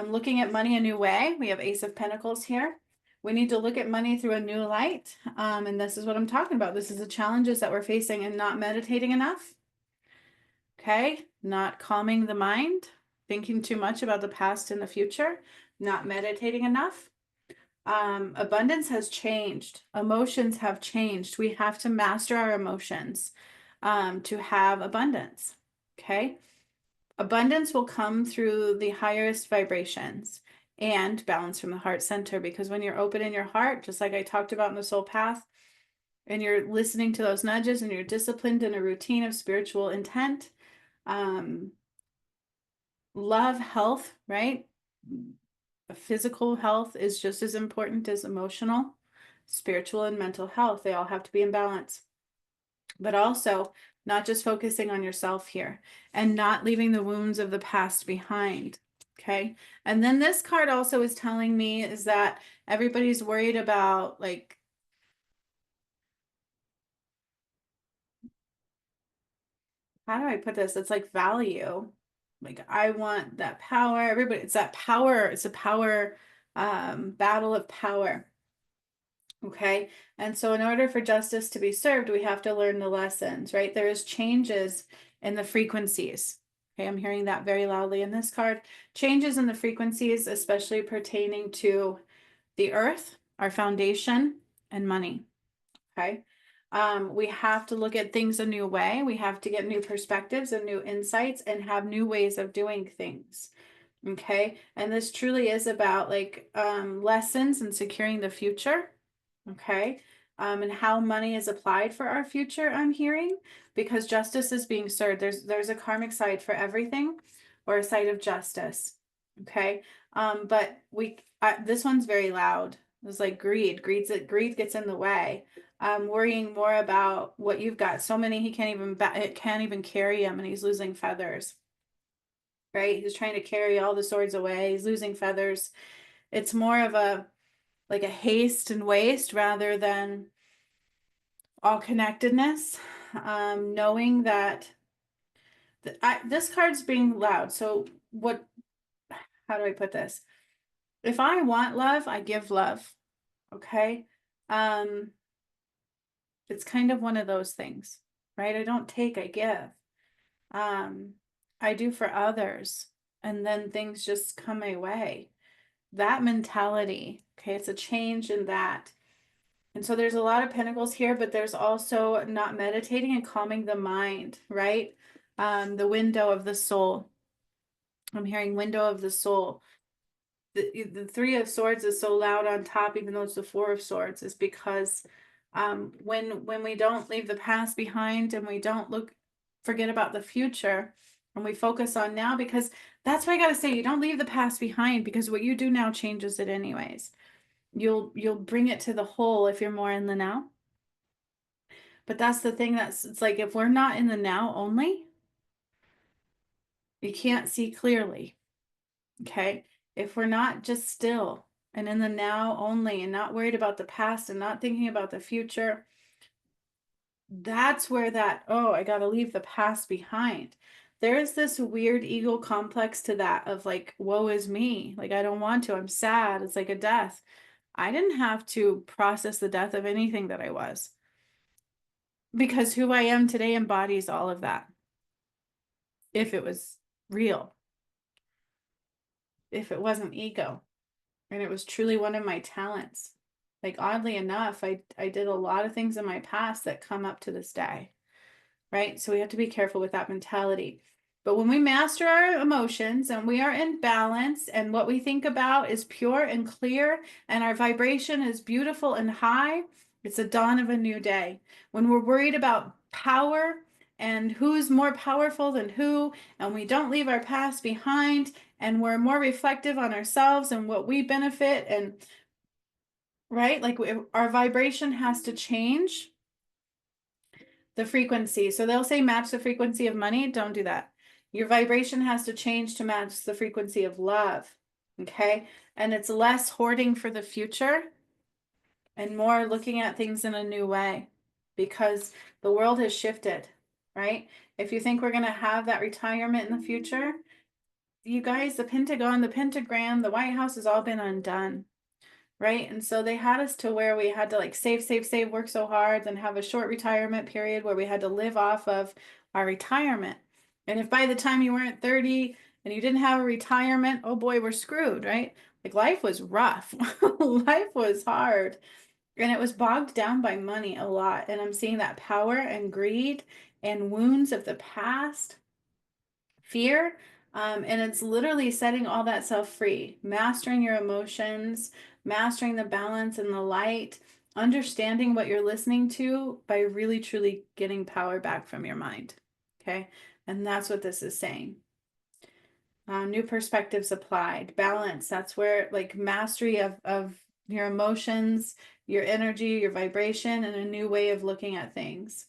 Looking at money a new way. We have Ace of Pentacles here. We need to look at money through a new light. And this is what I'm talking about. This is the challenges that we're facing and not meditating enough. Okay, not calming the mind, thinking too much about the past and the future, not meditating enough. Abundance has changed. Emotions have changed. We have to master our emotions to have abundance. Okay. Abundance will come through the highest vibrations and balance from the heart center, because when you're open in your heart, just like I talked about in the soul path, and you're listening to those nudges and you're disciplined in a routine of spiritual intent, love, health, right? Physical health is just as important as emotional, spiritual, and mental health. They all have to be in balance. But also, not just focusing on yourself here and not leaving the wounds of the past behind. Okay. And then this card also is telling me is that everybody's worried about, like, how do I put this? It's like value. Like, I want that power. Everybody, it's that power. It's a power battle of power. Okay. And so in order for justice to be served, we have to learn the lessons, right? There is changes in the frequencies. Okay. I'm hearing that very loudly in this card. Changes in the frequencies, especially pertaining to the earth, our foundation, and money. Okay. We have to look at things a new way. We have to get new perspectives and new insights and have new ways of doing things. Okay. And this truly is about like lessons and securing the future. Okay. And how money is applied for our future, I'm hearing, because justice is being served. There's a karmic side for everything, or a side of justice. Okay. But this one's very loud. It's like greed. Greed gets in the way. Worrying more about what you've got. So many he it can't even carry him, and he's losing feathers. Right? He's trying to carry all the swords away. He's losing feathers. It's more of a like a haste and waste rather than all connectedness. Knowing that this card's being loud. So how do I put this? If I want love, I give love. Okay. Um, it's kind of one of those things, right? I don't take, I give. Um, I do for others, and then things just come my way. That mentality, okay, it's a change in that. And so there's a lot of pentacles here, but there's also not meditating and calming the mind, right? The window of the soul. I'm hearing window of the soul. The Three of Swords is so loud on top, even though it's the Four of Swords, is because when we don't leave the past behind and we don't forget about the future, and we focus on now, because that's what I gotta say, you don't leave the past behind, because what you do now changes it anyways. You'll bring it to the whole if you're more in the now. But that's the thing, it's like if we're not in the now only, you can't see clearly. Okay. If we're not just still and in the now only and not worried about the past and not thinking about the future, that's where oh, I got to leave the past behind. There is this weird ego complex to that of like, woe is me. Like, I don't want to. I'm sad. It's like a death. I didn't have to process the death of anything that I was. because who I am today embodies all of that. If it was real, if it wasn't ego, and it was truly one of my talents. Like oddly enough, I did a lot of things in my past that come up to this day, right? So we have to be careful with that mentality. But when we master our emotions and we are in balance and what we think about is pure and clear and our vibration is beautiful and high, it's the dawn of a new day. When we're worried about power and who's more powerful than who, and we don't leave our past behind, and we're more reflective on ourselves and what we benefit, and right, like our vibration has to change the frequency. So they'll say match the frequency of money. Don't do that. Your vibration has to change to match the frequency of love. Okay. And it's less hoarding for the future and more looking at things in a new way because the world has shifted, right? If you think we're going to have that retirement in the future, you guys, the Pentagon, the pentagram, the White House has all been undone. Right. And so they had us to where we had to like save, work so hard, then have a short retirement period where we had to live off of our retirement. And if by the time you weren't 30 and you didn't have a retirement, oh boy, we're screwed, right? Like life was rough. Life was hard. And it was bogged down by money a lot. And I'm seeing that power and greed and wounds of the past, fear. And it's literally setting all that stuff free, mastering your emotions, mastering the balance and the light, understanding what you're listening to by really truly getting power back from your mind. Okay. And that's what this is saying. New perspectives applied, balance. That's where like mastery of your emotions, your energy, your vibration, and a new way of looking at things.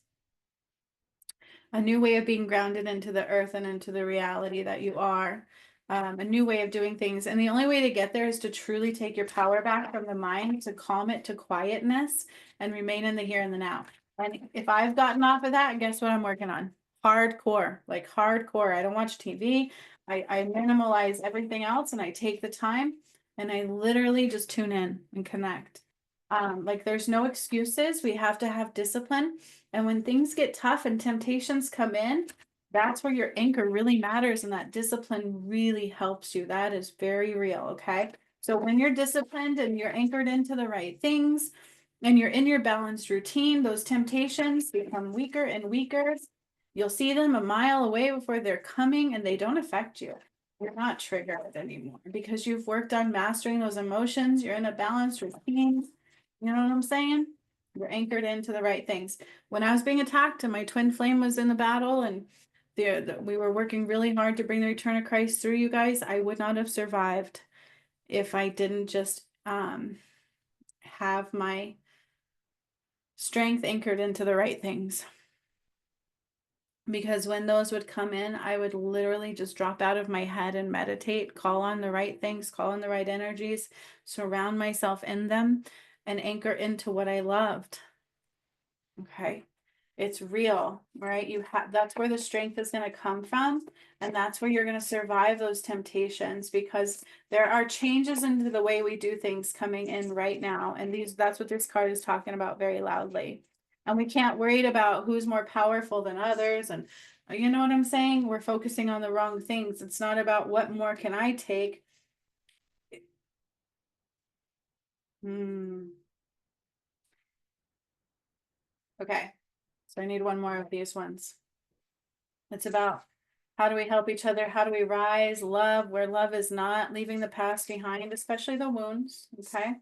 A new way of being grounded into the earth and into the reality that you are, a new way of doing things. And the only way to get there is to truly take your power back from the mind, to calm it to quietness and remain in the here and the now. And if I've gotten off of that, guess what I'm working on? Hardcore, like hardcore. I don't watch TV. I minimalize everything else and I take the time and I literally just tune in and connect. Like there's no excuses. We have to have discipline. And when things get tough and temptations come in, that's where your anchor really matters. And that discipline really helps you. That is very real. Okay. So when you're disciplined and you're anchored into the right things and you're in your balanced routine, those temptations become weaker and weaker. You'll see them a mile away before they're coming and they don't affect you. You're not triggered anymore because you've worked on mastering those emotions. You're in a balanced routine. You know what I'm saying? You're anchored into the right things. When I was being attacked and my twin flame was in the battle and we were working really hard to bring the return of Christ through, you guys, I would not have survived if I didn't just have my strength anchored into the right things. Because when those would come in, I would literally just drop out of my head and meditate, call on the right things, call on the right energies, surround myself in them, and anchor into what I loved. Okay. It's real, right? That's where the strength is going to come from. And that's where you're going to survive those temptations because there are changes into the way we do things coming in right now. And that's what this card is talking about very loudly. And we can't worry about who's more powerful than others. And you know what I'm saying? We're focusing on the wrong things. It's not about what more can I take. Okay. So I need one more of these ones. It's about how do we help each other? How do we rise? Love where love is not, leaving the past behind, especially the wounds. Okay.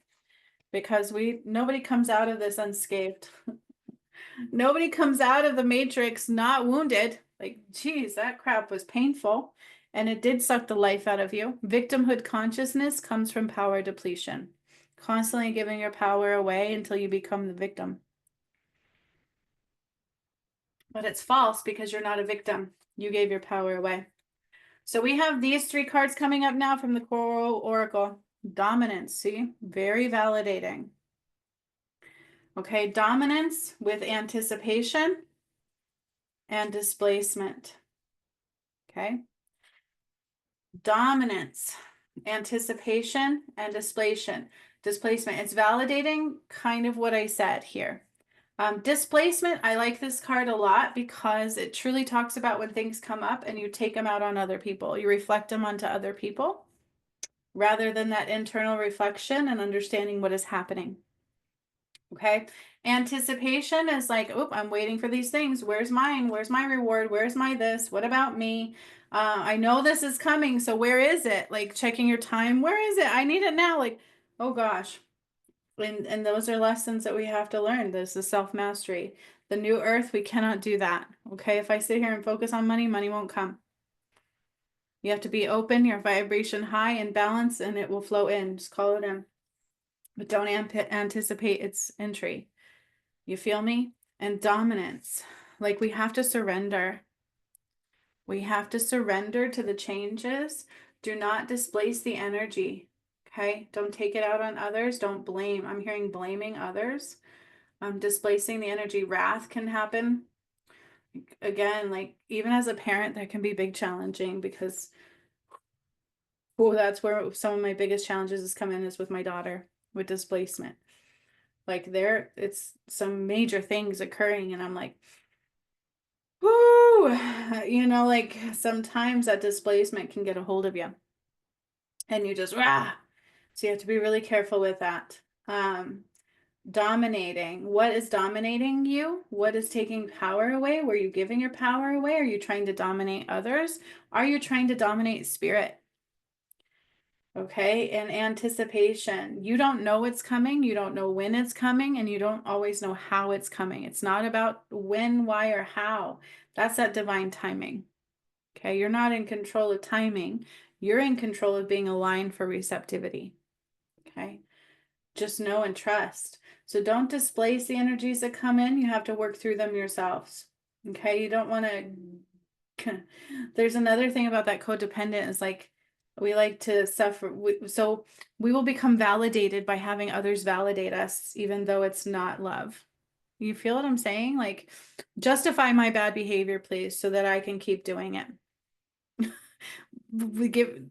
Because nobody comes out of this unscathed. Nobody comes out of the matrix not wounded. Like, geez, that crap was painful. And it did suck the life out of you. Victimhood consciousness comes from power depletion. Constantly giving your power away until you become the victim. But it's false because you're not a victim. You gave your power away. So we have these three cards coming up now from the Coral Oracle. Dominance, see? Very validating. Okay, dominance with anticipation and displacement. Okay. Dominance, anticipation, and displacement. It's validating kind of what I said here. Displacement, I like this card a lot because it truly talks about when things come up and you take them out on other people. You reflect them onto other people rather than that internal reflection and understanding what is happening. Okay. Anticipation is like, oh, I'm waiting for these things. Where's mine? Where's my reward? Where's my this? What about me? I know this is coming. So where is it? Like checking your time. Where is it? I need it now. Like, oh gosh. And those are lessons that we have to learn. This is self-mastery. The new earth, we cannot do that. Okay. If I sit here and focus on money, money won't come. You have to be open, your vibration high and balance, and it will flow in. Just call it in. But don't anticipate its entry. You feel me? And dominance. Like we have to surrender. We have to surrender to the changes. Do not displace the energy. Okay? Don't take it out on others. Don't blame. I'm hearing blaming others. Displacing the energy. Wrath can happen. Again, like even as a parent, that can be big challenging because that's where some of my biggest challenges has come in is with my daughter with displacement. Like it's some major things occurring and I'm like, whoo, like sometimes that displacement can get a hold of you and you just, rah. So you have to be really careful with that. Dominating. What is dominating you? What is taking power away? Were you giving your power away? Are you trying to dominate others? Are you trying to dominate spirit? Okay, and anticipation. You don't know it's coming, you don't know when it's coming, and you don't always know how it's coming. It's not about when, why, or how. That's that divine timing. Okay, you're not in control of timing. You're in control of being aligned for receptivity. Okay, just know and trust. So don't displace the energies that come in. You have to work through them yourselves. Okay, you don't want to. There's another thing about that codependent is like, we like to suffer. So we will become validated by having others validate us, even though it's not love. You feel what I'm saying? Like, justify my bad behavior, please, so that I can keep doing it.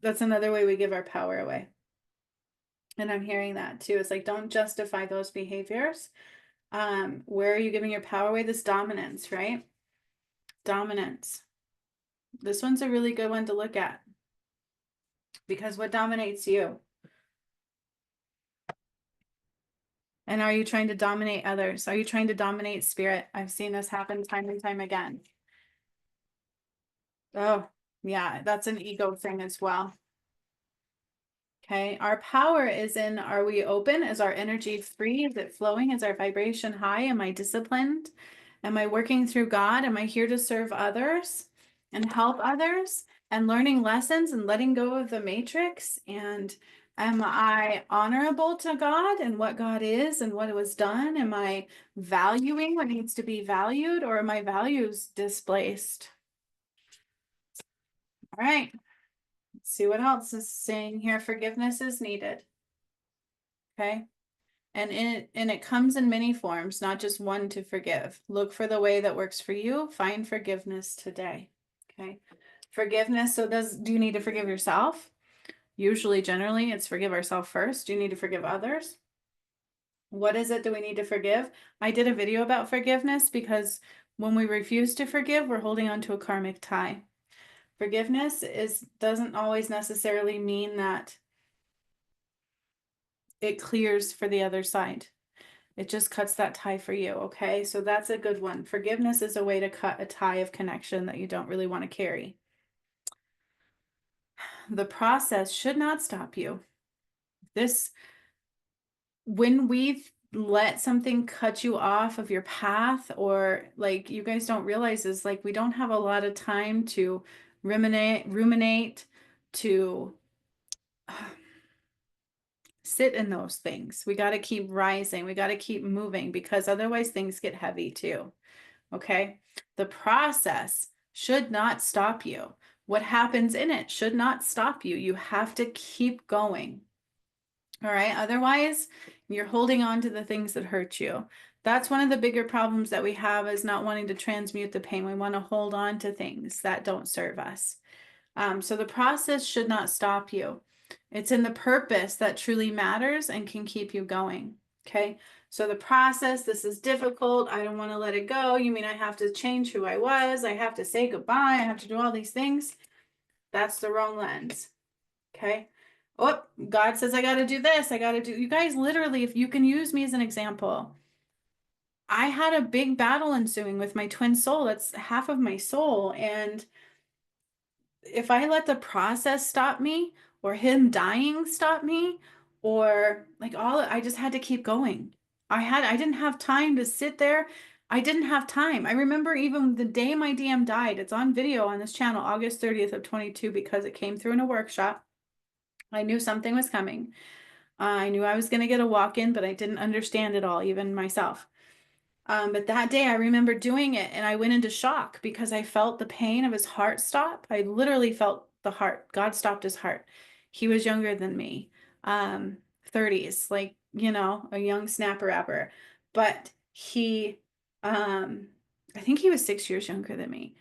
That's another way we give our power away. And I'm hearing that too. It's like, don't justify those behaviors. Where are you giving your power away? This dominance, right? Dominance. This one's a really good one to look at. Because what dominates you? And are you trying to dominate others? Are you trying to dominate spirit? I've seen this happen time and time again. Oh, yeah, that's an ego thing as well. Okay, our power is in, are we open? Is our energy free? Is it flowing? Is our vibration high? Am I disciplined? Am I working through God? Am I here to serve others and help others and learning lessons and letting go of the matrix? And am I honorable to God and what God is and what was done? Am I valuing what needs to be valued, or are my values displaced? All right. Let's see what else is saying here. Forgiveness is needed. Okay. And it comes in many forms, not just one to forgive. Look for the way that works for you. Find forgiveness today. Okay. Forgiveness. So do you need to forgive yourself? Usually, generally, it's forgive ourselves first. Do you need to forgive others? What is it that we need to forgive? I did a video about forgiveness because when we refuse to forgive, we're holding on to a karmic tie. Forgiveness doesn't always necessarily mean that it clears for the other side. It just cuts that tie for you, okay? So that's a good one. Forgiveness is a way to cut a tie of connection that you don't really want to carry. The process should not stop you. When we've let something cut you off of your path, or like you guys don't realize is like we don't have a lot of time to ruminate, to sit in those things. We got to keep rising. We got to keep moving because otherwise things get heavy too. Okay. The process should not stop you. What happens in it should not stop you. You have to keep going. All right. Otherwise, you're holding on to the things that hurt you. That's one of the bigger problems that we have is not wanting to transmute the pain. We want to hold on to things that don't serve us. So the process should not stop you. It's in the purpose that truly matters and can keep you going. Okay. So the process, this is difficult. I don't want to let it go. You mean I have to change who I was? I have to say goodbye. I have to do all these things. That's the wrong lens. Okay. Oh, God says I got to do this. I got to do, you guys, literally, if you can use me as an example, I had a big battle ensuing with my twin soul. That's half of my soul. And if I let the process stop me or him dying stop me or like I just had to keep going. I didn't have time to sit there. I didn't have time. I remember even the day my DM died, it's on video on this channel, August 30th of 22, because it came through in a workshop. I knew something was coming. I knew I was going to get a walk-in, but I didn't understand it all, even myself. But that day I remember doing it and I went into shock because I felt the pain of his heart stop. I literally felt the heart. God stopped his heart. He was younger than me, 30s, like, a young snapper rapper. But I think he was 6 years younger than me.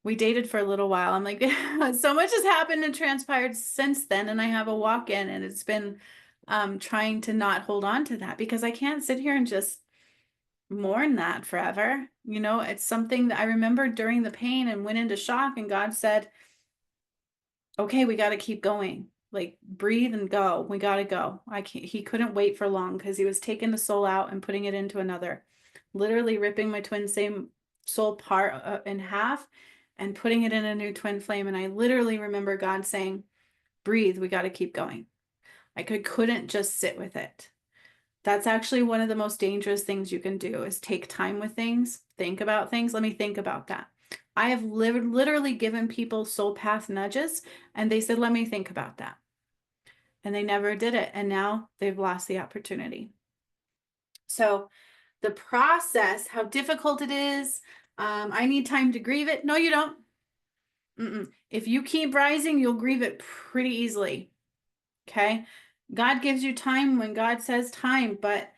We dated for a little while. I'm like, so much has happened and transpired since then. And I have a walk-in and it's been trying to not hold on to that because I can't sit here and just mourn that forever. It's something that I remember during the pain and went into shock, and God said, okay, we got to keep going. Like, breathe and go. We got to go. He couldn't wait for long because he was taking the soul out and putting it into another, literally ripping my twin same soul part in half and putting it in a new twin flame. And I literally remember God saying, breathe, we got to keep going. Like, I couldn't just sit with it. That's actually one of the most dangerous things you can do is take time with things, think about things. Let me think about that. I have literally given people soul path nudges and they said, let me think about that. And they never did it. And now they've lost the opportunity. So the process, how difficult it is, I need time to grieve it. No, you don't. If you keep rising, you'll grieve it pretty easily. Okay. God gives you time when God says time, but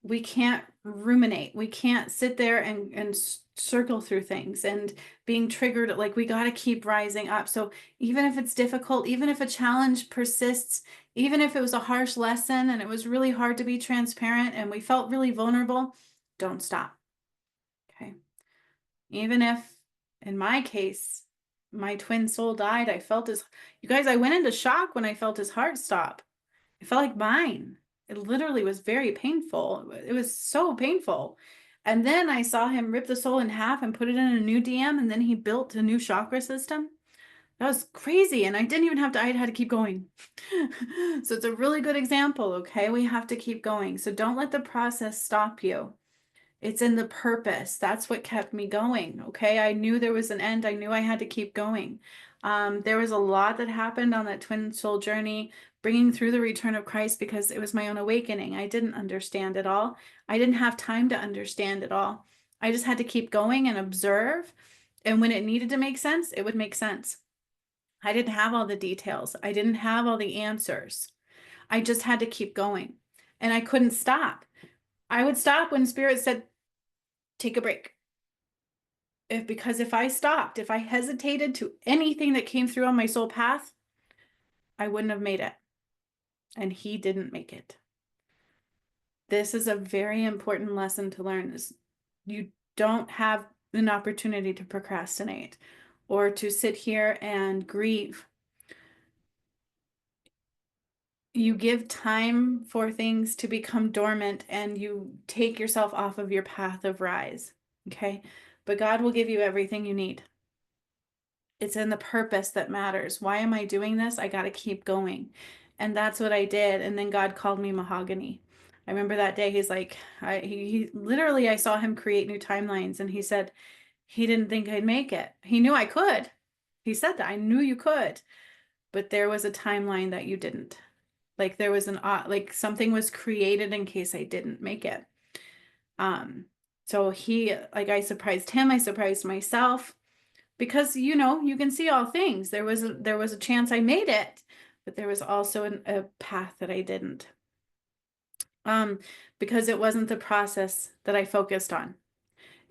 we can't ruminate. We can't sit there and circle through things and being triggered. Like, we got to keep rising up. So even if it's difficult, even if a challenge persists, even if it was a harsh lesson and it was really hard to be transparent and we felt really vulnerable, don't stop. Okay. Even if, in my case, my twin soul died, you guys, I went into shock when I felt his heart stop. It felt like mine. It literally was very painful. It was so painful. And then I saw him rip the soul in half and put it in a new DM, and then he built a new chakra system. That was crazy. And I didn't even have to, I had to keep going. So it's a really good example, okay? We have to keep going. So don't let the process stop you. It's in the purpose. That's what kept me going. Okay. I knew there was an end. I knew I had to keep going. There was a lot that happened on that twin soul journey, bringing through the return of Christ because it was my own awakening. I didn't understand it all. I didn't have time to understand it all. I just had to keep going and observe. And when it needed to make sense, it would make sense. I didn't have all the details. I didn't have all the answers. I just had to keep going. And I couldn't stop. I would stop when Spirit said, take a break. Because if I stopped, if I hesitated to anything that came through on my soul path, I wouldn't have made it. And he didn't make it. This is a very important lesson to learn is you don't have an opportunity to procrastinate or to sit here and grieve. You give time for things to become dormant and you take yourself off of your path of rise. Okay. But God will give you everything you need. It's in the purpose that matters. Why am I doing this? I got to keep going. And that's what I did. And then God called me mahogany. I remember that day, he's like, he literally, I saw him create new timelines and he said, he didn't think I'd make it. He knew I could. He said that I knew you could, but there was a timeline that you didn't. Like there was like something was created in case I didn't make it. So I surprised him. I surprised myself. Because you can see all things. There was a chance I made it, but there was also a path that I didn't. Because it wasn't the process that I focused on.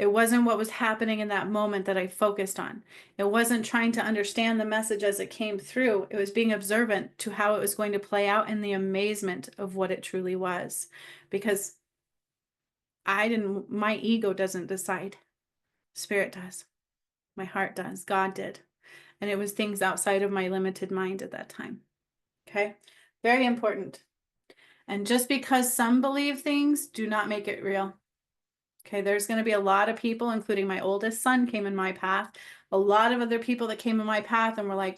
It wasn't what was happening in that moment that I focused on. It wasn't trying to understand the message as it came through. It was being observant to how it was going to play out in the amazement of what it truly was. Because my ego doesn't decide. Spirit does. My heart does. God did. And it was things outside of my limited mind at that time. Okay? Very important. And just because some believe things, do not make it real. Okay, there's going to be a lot of people, including my oldest son, came in my path. A lot of other people that came in my path and were like,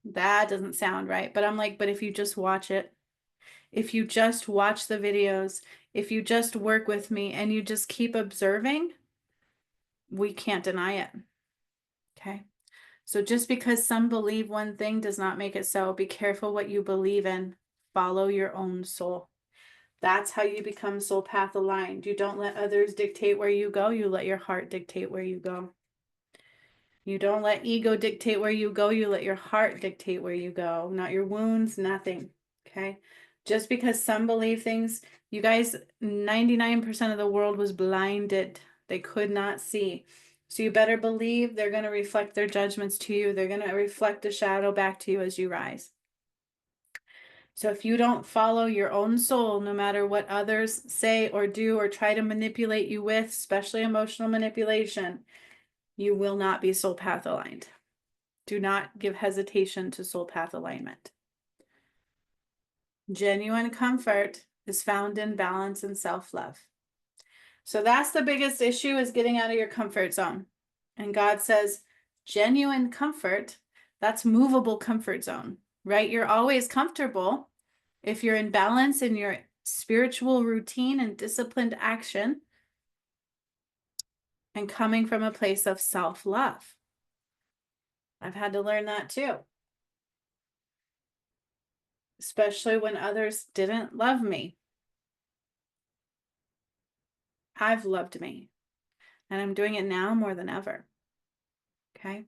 that doesn't sound right. But I'm like, but if you just watch it, if you just watch the videos, if you just work with me and you just keep observing, we can't deny it. Okay. So just because some believe one thing does not make it so. Be careful what you believe in. Follow your own soul. That's how you become soul path aligned. You don't let others dictate where you go. You let your heart dictate where you go. You don't let ego dictate where you go. You let your heart dictate where you go. Not your wounds, nothing. Okay. Just because some believe things, you guys, 99% of the world was blinded. They could not see. So you better believe they're going to reflect their judgments to you. They're going to reflect a shadow back to you as you rise. So if you don't follow your own soul, no matter what others say or do or try to manipulate you with, especially emotional manipulation, you will not be soul path aligned. Do not give hesitation to soul path alignment. Genuine comfort is found in balance and self-love. So that's the biggest issue, is getting out of your comfort zone. And God says, genuine comfort, that's movable comfort zone, right? You're always comfortable if you're in balance in your spiritual routine and disciplined action and coming from a place of self-love. I've had to learn that too. Especially when others didn't love me. I've loved me. And I'm doing it now more than ever. Okay.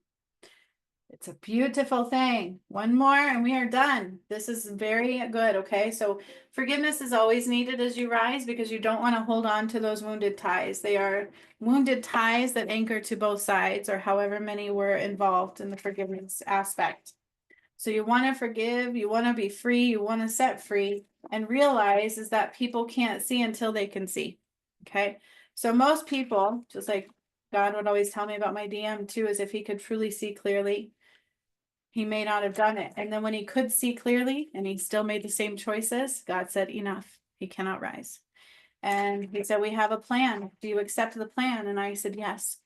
It's a beautiful thing. One more and we are done. This is very good. Okay. So forgiveness is always needed as you rise, because you don't want to hold on to those wounded ties. They are wounded ties that anchor to both sides, or however many were involved in the forgiveness aspect. So you want to forgive, you want to be free, you want to set free, and realize is that people can't see until they can see. Okay. So most people, just like God would always tell me about my DM too, is if he could truly see clearly, he may not have done it. And then when he could see clearly and he still made the same choices, God said, enough, he cannot rise. And he said, we have a plan. Do you accept the plan? And I said, yes.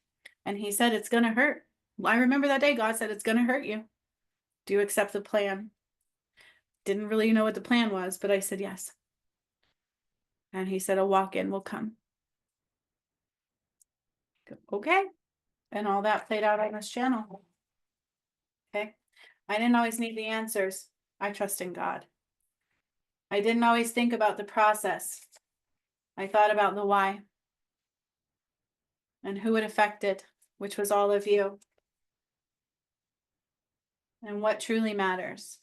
And he said, it's going to hurt. Well, I remember that day God said, it's going to hurt you. Do you accept the plan? Didn't really know what the plan was, but I said, yes. And he said, a walk-in will come. Okay. And all that played out on this channel. Okay. I didn't always need the answers. I trust in God. I didn't always think about the process. I thought about the why and who it affected, which was all of you. And what truly matters.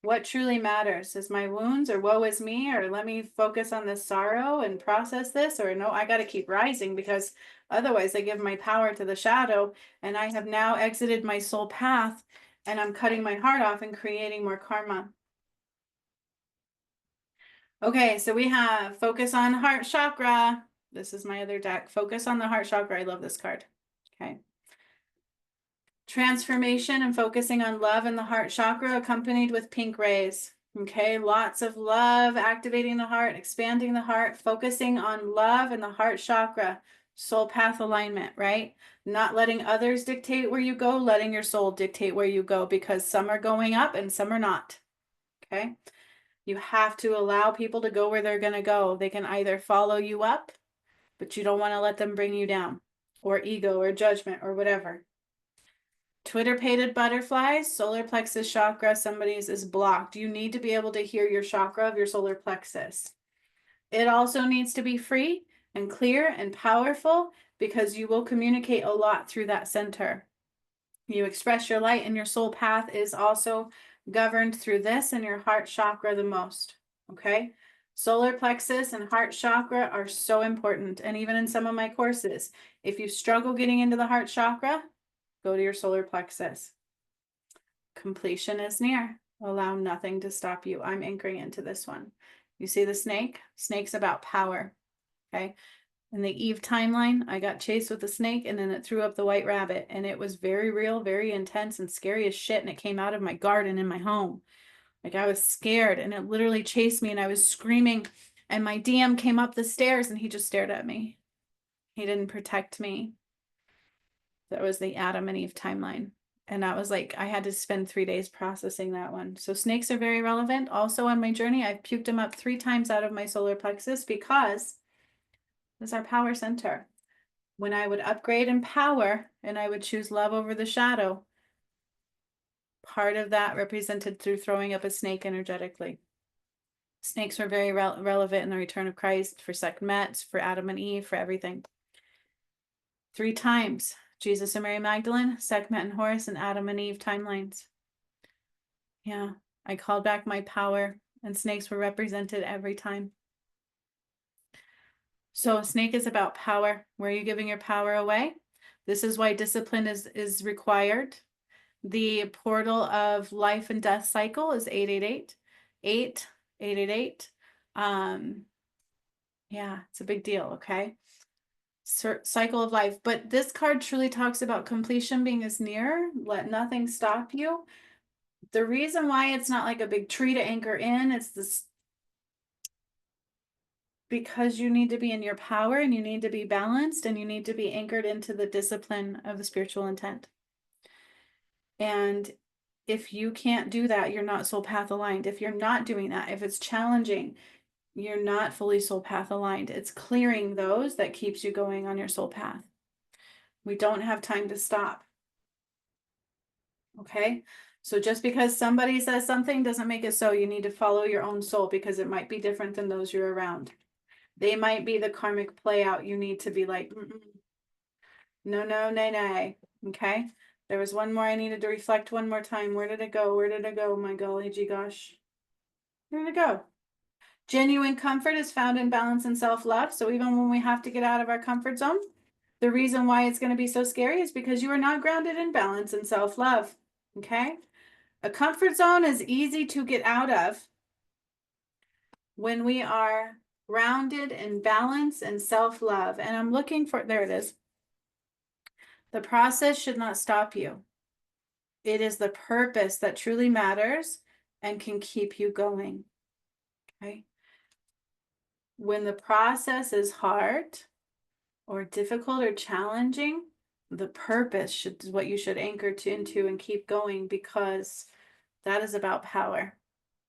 What truly matters is my wounds, or woe is me, or let me focus on this sorrow and process this, or no, I got to keep rising, because otherwise I give my power to the shadow, and I have now exited my soul path, and I'm cutting my heart off and creating more karma. Okay, so we have focus on heart chakra. This is my other deck. Focus on the heart chakra. I love this card. Okay. Transformation and focusing on love in the heart chakra, accompanied with pink rays. Okay, lots of love, activating the heart, expanding the heart, focusing on love in the heart chakra, soul path alignment, right? Not letting others dictate where you go, letting your soul dictate where you go, because some are going up and some are not. Okay. You have to allow people to go where they're going to go. They can either follow you up, but you don't want to let them bring you down, or ego or judgment or whatever. Twitter-pated butterflies, solar plexus chakra, somebody's is blocked. You need to be able to hear your chakra of your solar plexus. It also needs to be free and clear and powerful, because you will communicate a lot through that center. You express your light, and your soul path is also governed through this and your heart chakra the most. Okay. Solar plexus and heart chakra are so important. And even in some of my courses, if you struggle getting into the heart chakra, go to your solar plexus. Completion is near. Allow nothing to stop you. I'm anchoring into this one. You see the snake? Snake's about power. Okay. In the Eve timeline, I got chased with a snake and then it threw up the white rabbit. And it was very real, very intense, and scary as shit. And it came out of my garden in my home. Like I was scared and it literally chased me and I was screaming. And my DM came up the stairs and he just stared at me. He didn't protect me. That was the Adam and Eve timeline. And that was like, I had to spend 3 days processing that one. So snakes are very relevant. Also on my journey, I've puked them up 3 times out of my solar plexus because it's our power center. When I would upgrade in power and I would choose love over the shadow, part of that represented through throwing up a snake energetically. Snakes were very relevant in the return of Christ, for Sekhmet, for Adam and Eve, for everything. 3 times. Jesus and Mary Magdalene, Sekhmet and Horus, and Adam and Eve timelines. Yeah, I called back my power and snakes were represented every time. So a snake is about power. Where are you giving your power away? This is why discipline is required. The portal of life and death cycle is 888. 888. Yeah, it's a big deal, okay? Cycle of life. But this card truly talks about completion being as near. Let nothing stop you. The reason why it's not like a big tree to anchor in, it's this because you need to be in your power and you need to be balanced and you need to be anchored into the discipline of the spiritual intent. And if you can't do that, you're not soul path aligned. If you're not doing that, if it's challenging, you're not fully soul path aligned. It's clearing those that keeps you going on your soul path. We don't have time to stop. Okay? So just because somebody says something doesn't make it so. You need to follow your own soul because it might be different than those you're around. They might be the karmic play out. You need to be like, no, no, nay, nay. Okay? There was one more I needed to reflect one more time. Where did it go? Where did it go? My golly gee gosh. Where did it go? Genuine comfort is found in balance and self-love. So even when we have to get out of our comfort zone, the reason why it's going to be so scary is because you are not grounded in balance and self-love. Okay? A comfort zone is easy to get out of when we are grounded in balance and self-love. And I'm looking for, there it is. The process should not stop you. It is the purpose that truly matters and can keep you going. Okay? When the process is hard or difficult or challenging, the purpose is what you should anchor into and keep going, because that is about power.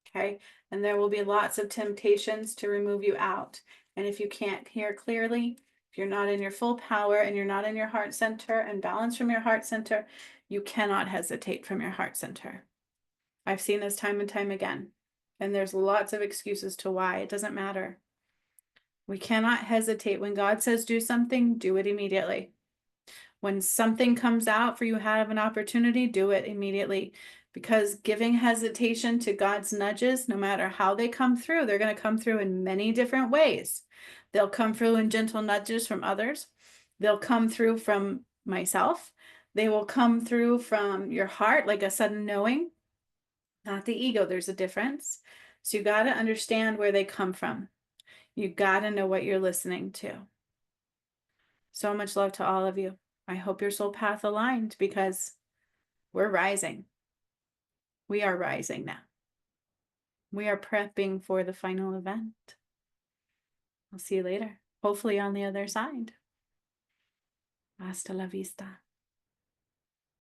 Okay? And there will be lots of temptations to remove you out. And if you can't hear clearly, if you're not in your full power and you're not in your heart center and balance from your heart center, you cannot hesitate from your heart center. I've seen this time and time again. And there's lots of excuses to why. It doesn't matter. We cannot hesitate. When God says do something, do it immediately. When something comes out for you, have an opportunity, do it immediately. Because giving hesitation to God's nudges, no matter how they come through, they're going to come through in many different ways. They'll come through in gentle nudges from others. They'll come through from myself. They will come through from your heart, like a sudden knowing, not the ego. There's a difference. So you got to understand where they come from. You got to know what you're listening to. So much love to all of you. I hope your soul path aligned, because we're rising. We are rising now. We are prepping for the final event. I'll see you later. Hopefully on the other side. Hasta la vista.